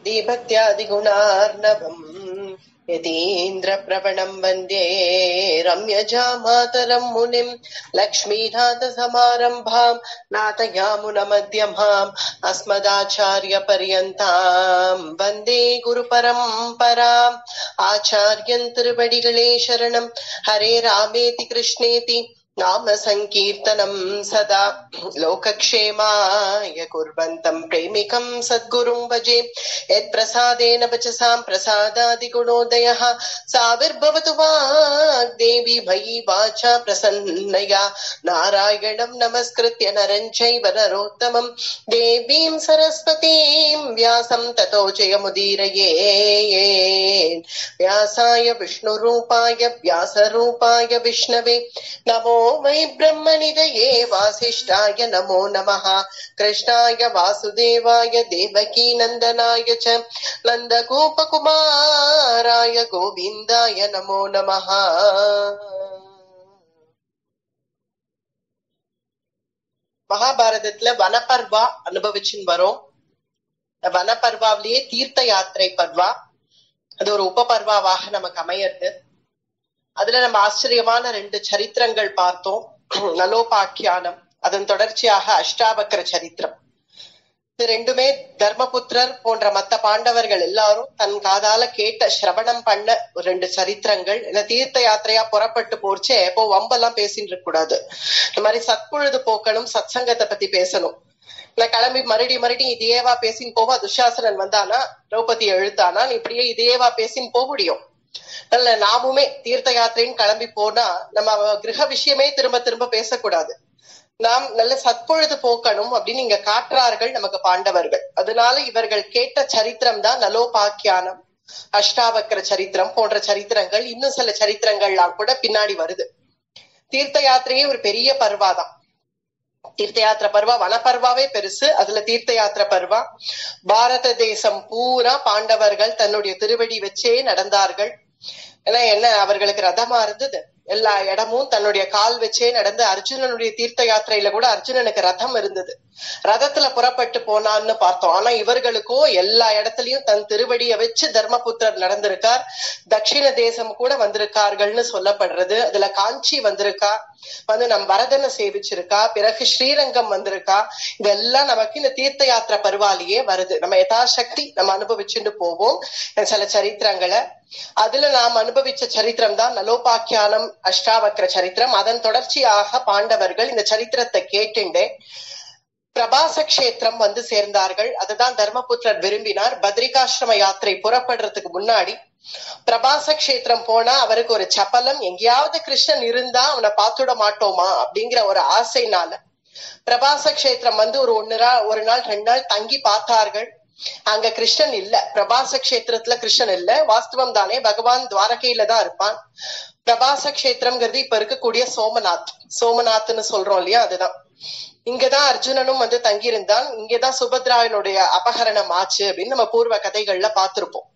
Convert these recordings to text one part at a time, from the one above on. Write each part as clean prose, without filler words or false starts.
दीभक्त्यादिगुणार्णवम् यतीन्द्रप्रवणम् वन्दे रम्यजामातरम् मुनिम् लक्ष्मीनाथसमारम्भाम् नाथयामुनमध्यमाम् अस्मदाचार्यपर्यन्ताम् वन्दे गुरुपरम्पराम् आचार्यन् तिरुवडिगळे शरणम् हरे रामेति कृष्णेति नाम संकीर्तनम् सदा लोकक्षेमाय कुर्वन्तम् प्रेमिकम् सद्गुरुम् भजे यत्प्रसादेन वचसाम् प्रसादादिगुणोदयः साविर्भवतु वाग्देवी मयि वाचा प्रसन्नया नारायणम् नमस्कृत्य नरम् चैव नरोत्तमम् देवीम् सरस्वतीम् व्यासम् ततो जयमुदीरयेत् व्यासाय विष्णुरूपाय व्यासरूपाय विष्णवे नमो वै ब्रह्मनिधये वासिष्ठाय नमो नमः कृष्णाय वासुदेवाय देवकी नन्दनाय च नन्दगोपकुमाराय गोविन्दाय नमो नमः। மகாபாரதத்துல வனப்பர்வா அனுபவிச்சுன்னு வரோம். வனப்பர்வாவிலேயே தீர்த்த யாத்திரை பர்வா அது ஒரு உபபர்வாவாக நமக்கு அமையிறது. அதுல நம்ம ஆச்சரியமான 2 சரித்திரங்கள் பார்த்தோம். நலோபாக்கியானம், அதன் தொடர்ச்சியாக அஷ்டாவக்ர சரித்திரம். இது ரெண்டுமே தர்மபுத்திரர் போன்ற மத்த பாண்டவர்கள் எல்லாரும் தன் காதால கேட்ட சிரவணம் பண்ண 2 சரித்திரங்கள். இல்ல தீர்த்த யாத்திரையா புறப்பட்டு போர்ச்சே இப்போ வம்பெல்லாம் பேசிட்டு இருக்க கூடாது. இந்த மாதிரி சத்பொழுது போக்கணும், சத்சங்கத்தை பத்தி பேசணும். இல்ல கிளம்பி மறுபடியும் இதையேவா பேசின்னு போவா, துஷாசனன் வந்தானா திரௌபதியை இழுத்தானா, இப்படியே இதையேவா பேசின்னு போக முடியும்? நல்ல நாமுமே தீர்த்த யாத்திரைன்னு கிளம்பி போனா நம்ம கிரக விஷயமே திரும்ப திரும்ப பேசக்கூடாது. நாம் நல்ல சத்பொழுது போக்கணும் அப்படின்னு இங்க காட்டுறார்கள் நமக்கு பாண்டவர்கள். அதனால இவர்கள் கேட்ட சரித்திரம் தான் நலோபாக்கியானம், அஷ்டாவக்ர சரித்திரம் போன்ற சரித்திரங்கள். இன்னும் சில சரித்திரங்கள்லாம் கூட பின்னாடி வருது. தீர்த்த யாத்திரையே ஒரு பெரிய பர்வாதான். தீர்த்த யாத்திரை பர்வா வனப்பர்வாவே பெருசு, அதுல தீர்த்த யாத்திரை பர்வா. பாரத தேசம் பூரா பாண்டவர்கள் தன்னுடைய திருவடி வச்சே நடந்தார்கள். ஏன்னா என்ன, அவர்களுக்கு ரதமா இருந்தது. எல்லா இடமும் தன்னுடைய கால் வச்சே நடந்து. அர்ஜுனனுடைய தீர்த்த யாத்திரையில கூட அர்ஜுனனுக்கு ரதம் இருந்தது, ரதத்துல புறப்பட்டு போனான்னு பார்த்தோம். ஆனா இவர்களுக்கோ எல்லா இடத்துலயும் தன் திருவடியை வச்சு தர்மபுத்திரர் நடந்திருக்கார். தட்சிண தேசம் கூட வந்திருக்கார்கள்னு சொல்லப்படுறது. அதுல காஞ்சி வந்திருக்கா, வந்து நம் வரதனை சேவிச்சிருக்கா, பிறகு ஸ்ரீரங்கம் வந்திருக்கா. இதெல்லாம் நமக்கு இந்த தீர்த்த யாத்திரை பருவாலேயே வருது. நம்ம யதாசக்தி நம்ம அனுபவிச்சுட்டு போவோம் சில சரித்திரங்களை. அதுல நாம் அனுபவிச்ச சரித்திரம் தான் நலோபாக்கியானம், அஷ்டாவக்ர சரித்திரம். அதன் தொடர்ச்சியாக பாண்டவர்கள் இந்த சரித்திரத்தை கேட்டுண்டே பிரபாச கஷேத்திரம் வந்து சேர்ந்தார்கள். அதுதான் தர்மபுத்திரர் விரும்பினார். பத்ரிகாசிரம யாத்திரை புறப்படுறதுக்கு முன்னாடி பிரபாச கஷேத்திரம் போனா அவருக்கு ஒரு சபலம், எங்கேயாவது கிருஷ்ணன் இருந்தா அவனை பார்த்துட மாட்டோமா அப்படிங்கிற ஒரு ஆசைனால பிரபாச கஷேத்திரம் வந்து ஒரு நாள் 2 நாள் தங்கி பார்த்தார்கள். அங்க கிருஷ்ணன் இல்ல. பிரபாச கஷேத்திரத்துல கிருஷ்ணன் இல்ல. வாஸ்தவம் தானே, பகவான் துவாரகையில தான் இருப்பான். பிரபாச கஷேத்திரம்ங்கிறது இப்ப இருக்கக்கூடிய சோமநாத்னு சொல்றோம் இல்லையா, அதுதான். இங்கதான் அர்ஜுனனும் வந்து தங்கியிருந்தான். இங்கதான் சுபத்ராயனுடைய அபகரணம் ஆச்சு அப்படின்னு நம்ம பூர்வ கதைகள்ல பார்த்திருப்போம்.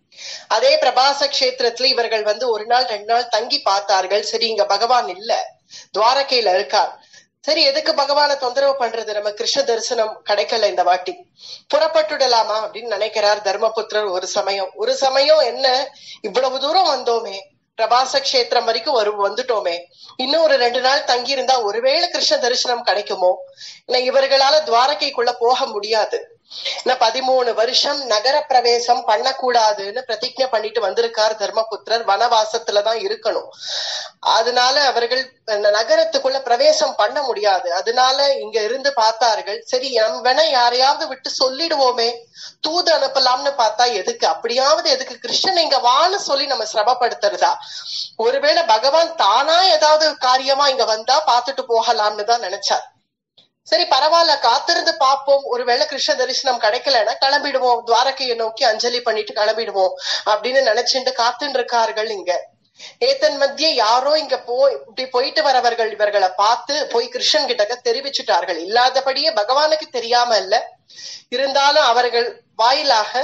அதே பிரபாச கஷேத்திரத்துல இவர்கள் வந்து 1 நாள் 2 நாள் தங்கி பார்த்தார்கள். சரி, இங்க பகவான் இல்ல, துவாரகையில இருக்கார். சரி, எதுக்கு பகவானை தொந்தரவு பண்றது, நம்ம கிருஷ்ண தரிசனம் கிடைக்கல இந்த வாட்டி, புறப்பட்டுடலாமா அப்படின்னு நினைக்கிறார் தர்மபுத்திரர். ஒரு சமயம் என்ன, இவ்வளவு தூரம் வந்தோமே, பிரபாச கஷேத்திரம் வரைக்கும் வந்துட்டோமே, இன்னும் ஒரு 2 நாள் தங்கி இருந்தா ஒருவேளை கிருஷ்ண தரிசனம் கிடைக்குமோ? இல்ல இவர்களால துவாரகைக்குள்ள போக முடியாது. 13 வருஷம் நகர பிரவேசம் பண்ணக்கூடாதுன்னு பிரதிஜை பண்ணிட்டு வந்திருக்கார் தர்மபுத்திரர். வனவாசத்துலதான் இருக்கணும். அதனால அவர்கள் நகரத்துக்குள்ள பிரவேசம் பண்ண முடியாது. அதனால இங்க இருந்து பார்த்தார்கள். சரி, வேணா யாரையாவது விட்டு சொல்லிடுவோமே, தூது அனுப்பலாம்னு பார்த்தா எதுக்கு, அப்படியாவது எதுக்கு கிருஷ்ணன் இங்க வான்னு சொல்லி நம்ம சிரமப்படுத்துறதா? ஒருவேளை பகவான் தானா ஏதாவது காரியமா இங்க வந்தா பார்த்துட்டு போகலாம்னு தான் நினைச்சார். சரி, பரவாயில்ல, காத்திருந்து பார்ப்போம், ஒருவேளை கிருஷ்ண தரிசனம் கிடைக்கலன்னா கிளம்பிடுவோம், துவாரகையை நோக்கி அஞ்சலி பண்ணிட்டு கிளம்பிடுவோம் அப்படின்னு நினைச்சுட்டு காத்துட்டு இருக்கார்கள். இங்க ஏத்தன் மத்திய யாரோ இங்க இப்படி போயிட்டு வரவர்கள் இவர்களை பார்த்து போய் கிருஷ்ணன் கிட்ட தெரிவிச்சுட்டார்கள். இல்லாதபடியே பகவானுக்கு தெரியாம இல்ல, இருந்தாலும் அவர்கள் வாயிலாக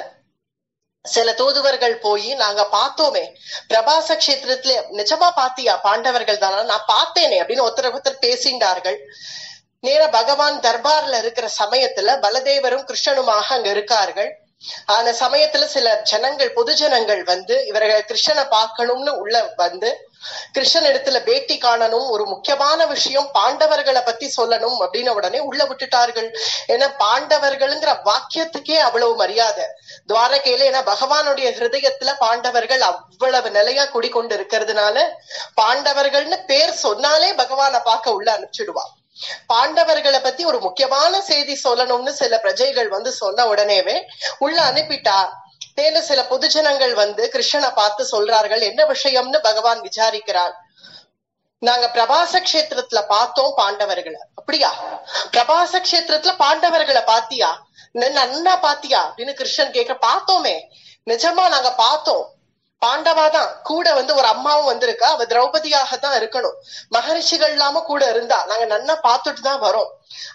சில தூதுவர்கள் போய், நாங்க பார்த்தோமே பிரபாச கஷேத்திரத்துல, நிஜமா பாத்தியா, பாண்டவர்கள் தானா, நான் பார்த்தேனே அப்படின்னு ஒருத்தர் பேசிண்டார்கள். நேர பகவான் தர்பார்ல இருக்கிற சமயத்துல பலதேவரும் கிருஷ்ணனுமாக அங்க இருக்கார்கள். அந்த சமயத்துல சில ஜனங்கள், பொது ஜனங்கள் வந்து இவர்கள் கிருஷ்ணனை பார்க்கணும்னு உள்ள வந்து கிருஷ்ணன் இடத்துல பேட்டி காணணும், ஒரு முக்கியமான விஷயம் பாண்டவர்களை பத்தி சொல்லணும் அப்படின்னு உடனே உள்ள விட்டுட்டார்கள். ஏன்னா பாண்டவர்கள்ங்கிற வாக்கியத்துக்கே அவ்வளவு மரியாதை துவாரகையில. ஏன்னா பகவானுடைய ஹிருதயத்துல பாண்டவர்கள் அவ்வளவு நிலையா குடிக்கொண்டு இருக்கிறதுனால பாண்டவர்கள்னு பேர் சொன்னாலே பகவானை பார்க்க உள்ள அனுப்பிச்சிடுவான். பாண்டவர்களை பத்தி ஒரு முக்கியமான செய்தி சொல்லணும்னு சில பிரஜைகள் வந்து சொன்ன உடனேவே உள்ள அனுப்பிட்டா. மேலும் சில பொதுஜனங்கள் வந்து கிருஷ்ணனை பார்த்து சொல்றார்கள், என்ன விஷயம்னு பகவான் விசாரிக்கிறார். நாங்க பிரபாச கஷேத்திரத்துல பார்த்தோம் பாண்டவர்களை. அப்படியா? பிரபாச கஷேத்திரத்துல பாண்டவர்களை பாத்தியா? நன்னா பாத்தியா அப்படின்னு கிருஷ்ணன் கேட்க, பார்த்தோமே, நிஜமா நாங்க பார்த்தோம். பாண்டவாதான் கூட வந்து ஒரு அம்மாவும் வந்திருக்கா, அவ திரௌபதியாக தான் இருக்கணும். மகரிஷிகள் இல்லாம கூட இருந்தா, நாங்க நன்னா பார்த்துட்டு தான் வரோம்.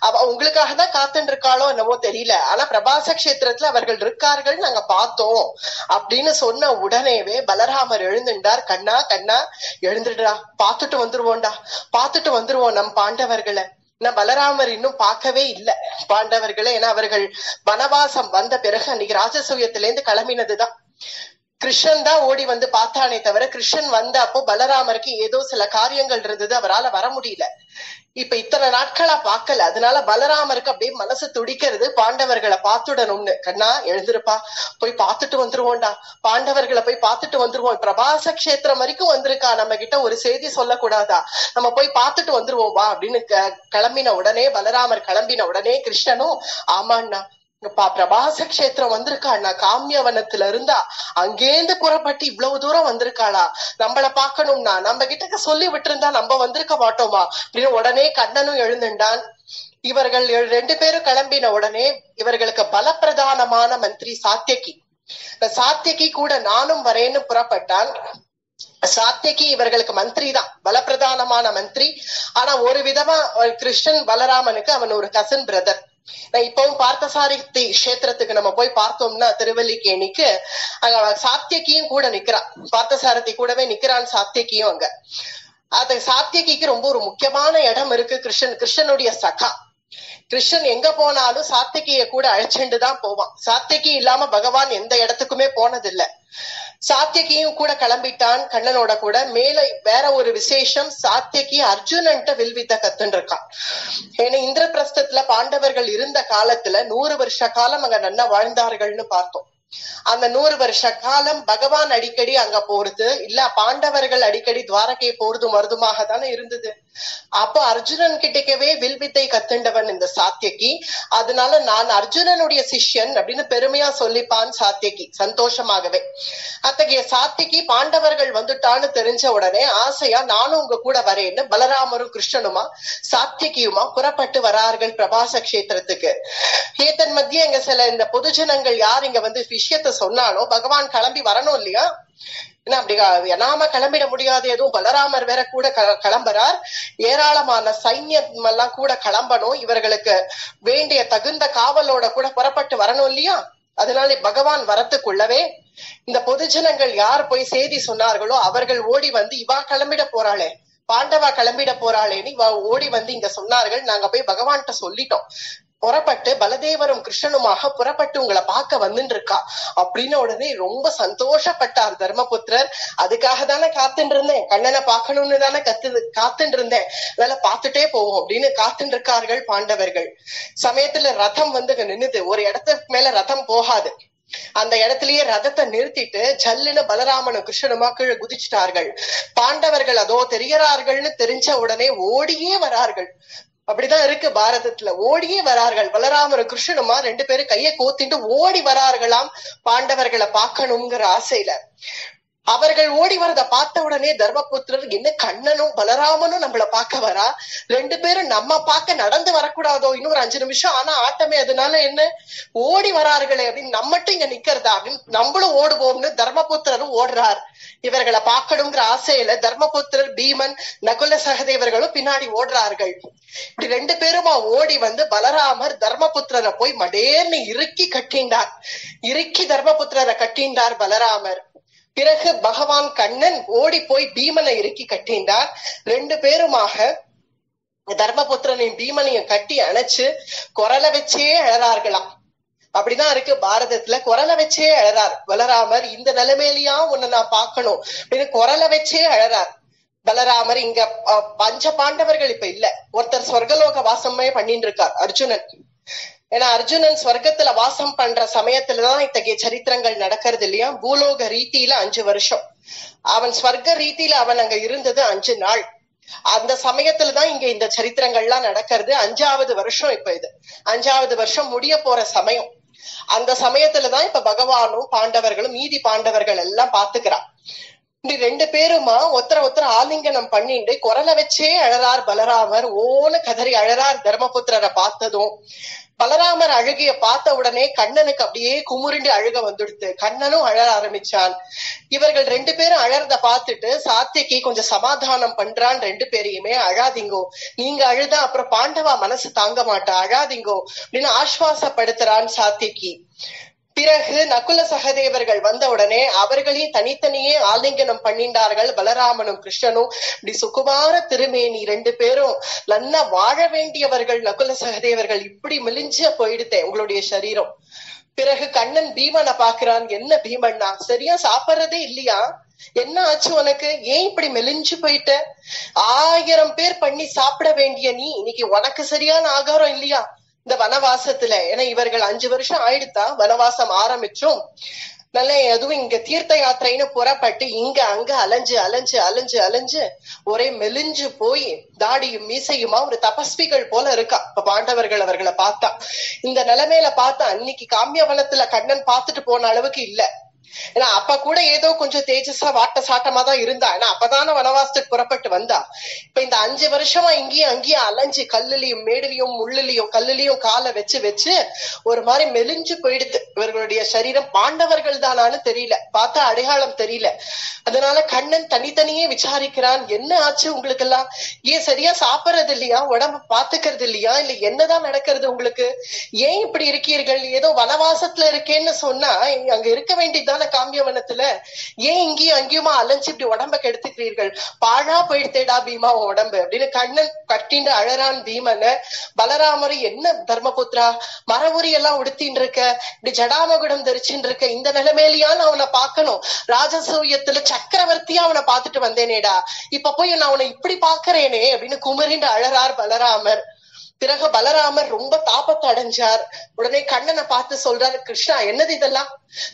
அவ உங்களுக்காக தான் காத்துட்டு இருக்காளோ என்னவோ தெரியல, ஆனா பிரபாச கஷேத்திரத்துல அவர்கள் இருக்கார்கள், நாங்க பார்த்தோம் அப்படின்னு சொன்ன உடனேவே பலராமர் எழுந்துட்டார். கண்ணா கண்ணா எழுந்துடுறா, பார்த்துட்டு வந்துருவோம்டா, பார்த்துட்டு வந்துருவோம் நம் பாண்டவர்களை. பலராமர் இன்னும் பார்க்கவே இல்லை பாண்டவர்களை. ஏன்னா அவர்கள் வனவாசம் வந்த பிறகு அன்னைக்கு ராஜசூயத்தில இருந்து கிளம்பினதுதான். கிருஷ்ணன் தான் ஓடி வந்து பார்த்தானே தவிர, கிருஷ்ணன் வந்த அப்போ பலராமருக்கு ஏதோ சில காரியங்கள் இருந்தது, அவரால் வர முடியல. இப்ப இத்தனை நாட்களா பார்க்கல, அதனால பலராமருக்கு அப்படியே மனசு துடிக்கிறது, பாண்டவர்களை பார்த்துடணும்னு. கண்ணா எழுந்திருப்பா, போய் பார்த்துட்டு வந்துருவோம்டா, பாண்டவர்களை போய் பார்த்துட்டு வந்துருவோம். பிரபாச கஷேத்திரம் வரைக்கும் வந்திருக்கா, நம்ம கிட்ட ஒரு செய்தி சொல்லக்கூடாதா, நம்ம போய் பார்த்துட்டு வந்துருவோம் வா அப்படின்னு கிளம்பின உடனே, பலராமர் கிளம்பின உடனே கிருஷ்ணனும், ஆமாண்ணா பிரபாச கஷேத்திரம் வந்திருக்கா, நான் காமியவனத்துல இருந்தா அங்கேந்து புறப்பட்டு இவ்வளவு தூரம் வந்திருக்காளா, நம்மள பாக்கணும்னா நம்ம கிட்ட சொல்லி விட்டு இருந்தா நம்ம வந்திருக்க மாட்டோமா அப்படின்னு உடனே கண்ணனும் எழுந்துண்டான். இவர்கள் 2 பேரும் கிளம்பின உடனே இவர்களுக்கு பலப்பிரதானமான மந்திரி சாத்தியகி, சாத்தியகி கூட நானும் வரேன்னு புறப்பட்டான். சாத்தியகி இவர்களுக்கு மந்திரி தான், பலப்பிரதானமான மந்திரி. ஆனா ஒரு விதமா கிருஷ்ணன் பலராமனுக்கு அவன் ஒரு கசின் பிரதர். இப்பவும் பார்த்தசாரதி கஷேத்திரத்துக்கு நம்ம போய் பார்த்தோம்னா திருவல்லிக்கேணிக்கு அங்க சாத்தியகியும் கூட நிக்கிறான், பார்த்தசாரதி கூடவே நிக்கிறான் சாத்தியகியும் அங்க. அது சாத்தியகிக்கு ரொம்ப ஒரு முக்கியமான இடம் இருக்கு. கிருஷ்ணனுடைய சகா. கிருஷ்ணன் எங்க போனாலும் சாத்தியகிய கூட அழைச்சுண்டு தான் போவான். சாத்தியகி இல்லாம பகவான் எந்த இடத்துக்குமே போனதில்லை. சாத்தியகியும் கூட கிளம்பிட்டான் கண்ணனோட கூட. மேல வேற ஒரு விசேஷம், சாத்தியகி அர்ஜுனன்ட்ட வில்வித்த கத்துன்னு இருக்கான். ஏன்னா இந்திரபிரஸ்தத்துல பாண்டவர்கள் இருந்த காலத்துல 100 வருஷ காலம் அங்க நல்லா வாழ்ந்தார்கள்னு பார்த்தோம். அந்த 100 வருஷ காலம் பகவான் அடிக்கடி அங்க போறது இல்ல, பாண்டவர்கள் அடிக்கடி துவாரகை போறதும் வருதுமாக தானே இருந்தது. அப்போ அர்ஜுனன் கிட்டக்கவே வில்வித்தை கத்துண்டவன் இந்த சாத்தியகி. அதனால நான் அர்ஜுனனுடைய சிஷ்யன் அப்படின்னு பெருமையா சொல்லிப்பான் சாத்தியகி சந்தோஷமாகவே. அத்தகைய சாத்தியகி பாண்டவர்கள் வந்துட்டான்னு தெரிஞ்ச உடனே ஆசையா நானும் உங்க கூட வரேன்னு பலராமரும் கிருஷ்ணனுமா சாத்தியகியுமா புறப்பட்டு வரார்கள் பிரபாச கஷேத்திரத்துக்கு. ஏதன் மத்திய இங்க சில இந்த பொதுஜனங்கள் யார் இங்க வந்து விஷயத்த சொன்னாலோ பகவான் கிளம்பி வரணும் இல்லையா, ஏன்னா அப்படி நாம கிளம்பிட முடியாது, எதுவும் பலராமர் வேற கூட கிளம்புறார், ஏராளமான சைன்யம் எல்லாம் கூட கிளம்பணும், இவர்களுக்கு வேண்டிய தகுந்த காவலோட கூட புறப்பட்டு வரணும் இல்லையா. அதனால பகவான் வரத்துக்குள்ளவே இந்த பொதுஜனங்கள் யார் போய் செய்தி சொன்னார்களோ அவர்கள் ஓடி வந்து இவா கிளம்பிட போறாளே, பாண்டவா கிளம்பிட போறாளேன்னு இவா ஓடி வந்து இங்க சொன்னார்கள். நாங்க போய் பகவான்கிட்ட சொல்லிட்டோம், புறப்பட்டு பலதேவரும் கிருஷ்ணனுமாக புறப்பட்டு உங்களை பார்க்க வந்துட்டு இருக்கா அப்படின்னு உடனே ரொம்ப சந்தோஷப்பட்டார் தர்மபுத்திரர். அதுக்காக தானே காத்துட்டு இருந்தேன், கண்ணனை பார்க்கணும்னு தானே காத்துட்டு இருந்தேன், அதனால பார்த்துட்டே போவோம் அப்படின்னு காத்துட்டு இருக்கார்கள் பாண்டவர்கள். சமயத்துல ரதம் வந்து நின்னுது, ஒரு இடத்துக்கு மேல ரதம் போகாது. அந்த இடத்திலேயே ரதத்தை நிறுத்திட்டு ஜல்லுன்னு பலராமனும் கிருஷ்ணனுமா கீழே குதிச்சுட்டார்கள். பாண்டவர்கள் அதோ தெரிகிறார்கள்னு தெரிஞ்ச உடனே ஓடியே வரார்கள். அப்படிதான் இருக்கு பாரதத்துல, ஓடியே வரார்கள். பலராமரும் கிருஷ்ணனுமா 2 பேரும் கையை கோத்திட்டு ஓடி வரார்களாம் பாண்டவர்களை பார்க்கணுங்கிற ஆசையில. அவர்கள் ஓடி வரத பார்த்த உடனே தர்மபுத்திரர், என்ன கண்ணனும் பலராமனும் நம்மள பார்க்க வரா, 2 பேரும் நம்ம பார்க்க நடந்து வரக்கூடாதோ, இன்னும் ஒரு 5 நிமிஷம் ஆனா ஆட்டமே, அதனால என்ன ஓடி வரார்களே அப்படின்னு நம்ம மட்டும் இங்க நிக்கிறதா அப்படின்னு நம்மளும் ஓடுவோம்னு தர்மபுத்திரரும் ஓடுறார். இவர்களை பார்க்கணுங்கிற ஆசையில தர்மபுத்திரர், பீமன், நகுல சகதேவர்களும் பின்னாடி ஓடுறார்கள். இப்படி 2 பேருமா ஓடி வந்து பலராமர் தர்மபுத்திரரை போய் மடேர்னு இறுக்கி கட்டிண்டார். இறுக்கி தர்மபுத்திரரை கட்டிண்டார் பலராமர். பிறகு பகவான் கண்ணன் ஓடி போய் பீமனை இறுக்கி கட்டிண்டார். 2 பேருமாக தர்மபுத்திரனையும் பீமனையும் கட்டி அணைச்சு குரலை வச்சே அழறார்களாம். அப்படிதான் இருக்கு பாரதத்துல. குரலை வச்சே அழறார் பலராமர். இந்த நிலைமையிலயா உன்னை நான் பாக்கணும் அப்படின்னு குரலை வச்சே அழறார் பலராமர். இங்க பஞ்ச பாண்டவர்கள் இப்ப இல்ல, ஒருத்தர் சொர்க்கலோக வாசமே பண்ணிட்டு இருக்கார் அர்ஜுனன். ஏன்னா அர்ஜுனன் ஸ்வர்க்கத்துல வாசம் பண்ற சமயத்துலதான் இத்தகைய சரித்திரங்கள் நடக்கிறது இல்லையா. பூலோக ரீதியில 5 வருஷம், அவன் ஸ்வர்க்க ரீதியில அவன் அங்க இருந்தது 5 நாள். அந்த சமயத்துலதான் இங்க இந்த சரித்திரங்கள்லாம் நடக்கிறது. 5வது வருஷம் இப்ப இது 5வது வருஷம் முடிய போற சமயம். அந்த சமயத்துலதான் இப்ப பகவானும் பாண்டவர்களும் மீதி பாண்டவர்கள் எல்லாம் பாத்துக்கிறான். இப்படி 2 பேருமா ஒருத்தர ஆலிங்கனம் பண்ணிட்டு குரலை வச்சே அழறார் பலராமர். ஓன்னு கதறி அழறார் தர்மபுத்திரரை பார்த்ததும். பலராமர் அழுகிய பார்த்த உடனே கண்ணனுக்கு அப்படியே குமுறிண்டு அழுக வந்துடுத்து. கண்ணனும் அழ ஆரம்பிச்சான். இவர்கள் 2 பேரும் அழறத பார்த்துட்டு சாத்தியகி கொஞ்சம் சமாதானம் பண்றான் 2 பேரையுமே. அழாதீங்கோ, நீங்க அழுதா அப்புறம் பாண்டவா மனசு தாங்க மாட்டா, அழாதீங்கோ அப்படின்னு ஆஸ்வாசப்படுத்துறான் சாத்தியகி. பிறகு நகுல சகதேவர்கள் வந்த உடனே அவர்களையும் தனித்தனியே ஆலிங்கனம் பண்ணிண்டார்கள் பலராமனும் கிருஷ்ணனும். இப்படி சுகுமார திருமேனி 2 பேரும் நல்லா வாழ வேண்டியவர்கள் நகுல சகதேவர்கள். இப்படி மெலிஞ்ச போயிடுத்தே உங்களுடைய சரீரம். பிறகு கண்ணன் பீமனை பாக்குறான். என்ன பீமண்ணா, சரியா சாப்பிட்றதே இல்லையா? என்ன ஆச்சு உனக்கு? ஏன் இப்படி மெலிஞ்சு போயிட்ட? 1000 பேர் பண்ணி சாப்பிட வேண்டிய நீ இன்னைக்கு உனக்கு சரியான ஆகாரம் இல்லையா இந்த வனவாசத்துல? ஏன்னா இவர்கள் 5 வருஷம் ஆயிடுத்தா வனவாசம் ஆரம்பிச்சோம். நல்ல அதுவும் இங்க தீர்த்த யாத்திரைன்னு புறப்பட்டு இங்க அங்க அலைஞ்சு அலைஞ்சு அலைஞ்சு அலைஞ்சு ஒரே மெலிஞ்சு போய் தாடியும் மீசையுமா ஒரு தபஸ்விகள் போல இருக்கா இப்ப பாண்டவர்கள் அவர்களை பார்த்தா. இந்த நிலைமையில பார்த்தா அன்னைக்கு காமியவனத்துல கண்ணன் பார்த்துட்டு போன அளவுக்கு இல்ல. ஏன்னா அப்ப கூட ஏதோ கொஞ்சம் தேஜஸா வாட்ட சாட்டமா தான் இருந்தா. ஏன்னா அப்பதான வனவாசத்துக்கு புறப்பட்டு வந்தா. இப்ப இந்த 5 வருஷமா இங்கேயும் அங்கேயும் அலைஞ்சு கல்லுலயும் மேடுலயும் முள்ளுலயும் கல்லுலயும் காலை வச்சு வச்சு ஒரு மாதிரி மெலிஞ்சு போயிடுது இவர்களுடைய சரீரம். பாண்டவர்கள் தானான்னு தெரியல, பார்த்தா அடையாளம் தெரியல. அதனால கண்ணன் தனித்தனியே விசாரிக்கிறான். என்ன ஆச்சு உங்களுக்கு எல்லாம்? ஏன் சரியா சாப்பிடுறது இல்லையா? உடம்பு பாத்துக்கிறது இல்லையா? இல்ல என்னதான் நடக்கிறது உங்களுக்கு? ஏன் இப்படி இருக்கீர்கள்? ஏதோ வனவாசத்துல இருக்கேன்னு சொன்னா அங்க இருக்க வேண்டியதுதான காமியவனத்துல. ஏன் இங்கேயும் அங்கேயுமா அலைஞ்சு இப்படி உடம்ப கெடுத்துக்கிறீர்கள்? பாழா போயிடுத்தேடா பீமா உடம்பு அப்படின்னு கண்ணன் கட்டிண்டு அழறான் பீமனை. பலராமர் என்ன தர்மபுத்திரா மரவுரி எல்லாம் உடுத்தின்னு இருக்க, இப்படி ஜடாமகுடம் தரிச்சுட்டு இருக்க, இந்த நிலைமையிலயான்னு அவனை பாக்கணும். ராஜசூயத்துல சக்கரவர்த்தியா அவனை பாத்துட்டு வந்தேனேடா, இப்ப போய் நான் அவனை இப்படி பாக்குறேனே அப்படின்னு குமரிண்டு அழறார் பலராமர். பிறகு பலராமர் ரொம்ப தாபத்தை அடைஞ்சார். உடனே கண்ணனை பார்த்து சொல்றாரு, கிருஷ்ணா என்னது இதெல்லாம்?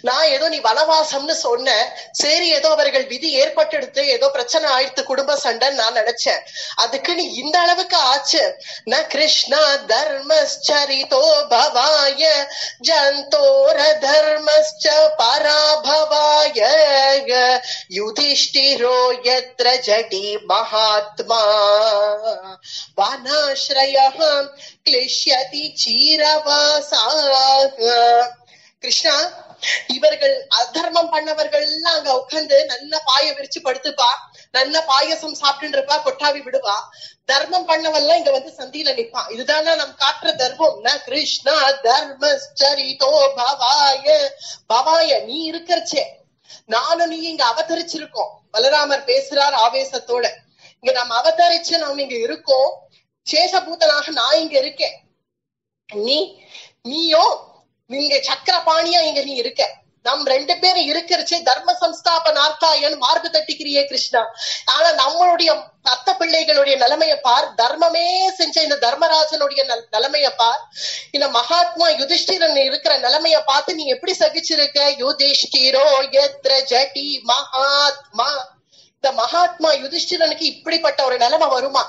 நான் ஏதோ நீ வனவாசம்னு சொன்ன, சரி ஏதோ அவர்கள் விதி ஏற்பட்டெடுத்து ஏதோ பிரச்சனை ஆயிடுத்து குடும்ப சண்டைன்னு நான் நினைச்சேன். அதுக்கு நீ இந்த அளவுக்கு ஆச்சு? ந கிருஷ்ணா தர்மச்சரிதோ பவாய ஜந்தோர தர்மச்ச பராபவாய யுதிஷ்டிரோ யத்ர ஜடி மகாத்மா வனாஸ்ரயஹ கிளிஷ்யதி சீரவாசாக. கிருஷ்ணா, இவர்கள் அதர்மம் பண்ணவர்கள் எல்லாம் அங்க உட்கார்ந்து நல்ல பாய விரிச்சு படுத்துப்பா, நல்ல பாயசம் சாப்பிட்டு இருப்பா, கொட்டாவி விடுவா. தர்மம் பண்ணவெல்லாம் இங்க வந்து சந்தியில நிப்பான். இதுதானா நம் காட்டுற தர்மம்? ந கிருஷ்ணா தர்மச்சரிதோ பவாய பவாய நீ இருக்கிறச்சே நானும் நீ இங்க அவதரிச்சிருக்கோம். பலராமர் பேசுறார் ஆவேசத்தோட. இங்க நம்ம அவதரிச்சு நாம இங்க இருக்கோம். சேஷபூதனாக நான் இங்க இருக்கேன். நீயோ நீங்க சக்கரபாணியா இங்க நீ இருக்க. நம் 2 பேரும் இருக்கிறச்சே தர்ம சம்ஸ்தாபனார்த்தாயன் மார்பு தட்டிக்கிறியே கிருஷ்ணா. ஆனா நம்மளுடைய அத்த பிள்ளைகளுடைய நிலைமைய பார், தர்மமே செஞ்ச இந்த தர்மராஜனுடைய நிலைமைய பார். இந்த மகாத்மா யுதிஷ்டிரன் இருக்கிற நிலைமைய பார்த்து நீ எப்படி சகிச்சிருக்க? யுதிஷ்டிரோ யத்ர ஜடி மகாத்மா. இந்த மகாத்மா யுதிஷ்டிரனுக்கு இப்படிப்பட்ட ஒரு நிலைமை வருமா?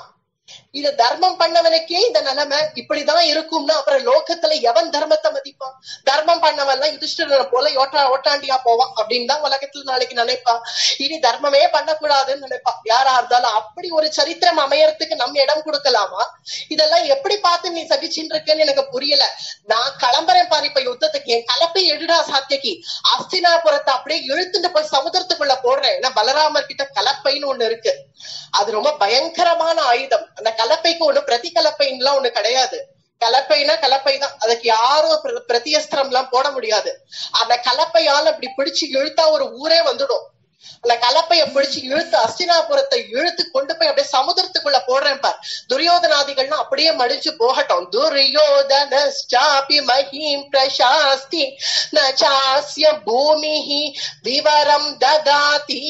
இத தர்மம் பண்ணவனுக்கே இந்த நிலைமை இப்படிதான் இருக்கும்னா அப்புறம் லோகத்துல எவன் தர்மத்தை மதிப்பான்? தர்மம் பண்ணவன் எல்லாம் யுதிஷ்டிரனை போல ஓட்டாண்டியா போவான் அப்படின்னு தான் உலகத்துல நாளைக்கு நினைப்பா. இனி தர்மமே பண்ணக்கூடாதுன்னு நினைப்பா யாரா இருந்தாலும். அப்படி ஒரு சரித்திரம் அமையறதுக்கு நம்ம இடம் கொடுக்கலாமா? இதெல்லாம் எப்படி பார்த்து நீ சகிச்சுட்டு இருக்கேன்னு எனக்கு புரியல. நான் கிளம்புறேன் பாரு இப்ப யுத்தத்துக்கு. என் கலப்பை எடுடா சாத்தியகி, அஸ்தினாபுரத்தை அப்படியே இழுத்துட்டு போய் சமுதிரத்துக்குள்ள போடுறேன். ஏன்னா பலராமர் கிட்ட கலப்பைன்னு ஒண்ணு இருக்கு, அது ரொம்ப பயங்கரமான ஆயுதம். அந்த கலப்பைக்கு ஒண்ணு பிரதி கலப்பைன்னுலாம் ஒண்ணு கிடையாது. கலப்பைனா கலப்பை தான், அதுக்கு யாரும் பிரதியஸ்திரம் எல்லாம் போட முடியாது. அந்த கலப்பையால அப்படி பிடிச்சு இழுத்தா ஒரு ஊரே வந்துடும். அந்த கலப்பைய பிடிச்சு இழுத்து அஸ்தினாபுரத்தை இழுத்து கொண்டு போய் அப்படியே சமுதிரத்துக்குள்ள போடுறேன் பார். துரியோதனாதிகள்னா அப்படியே மடிச்சு போகட்டும். துரியோதனஸ்சாபி மஹீம் பிரசாஸ்தி நசாஸ்ய பூமிஹி விவரம் ததாதி.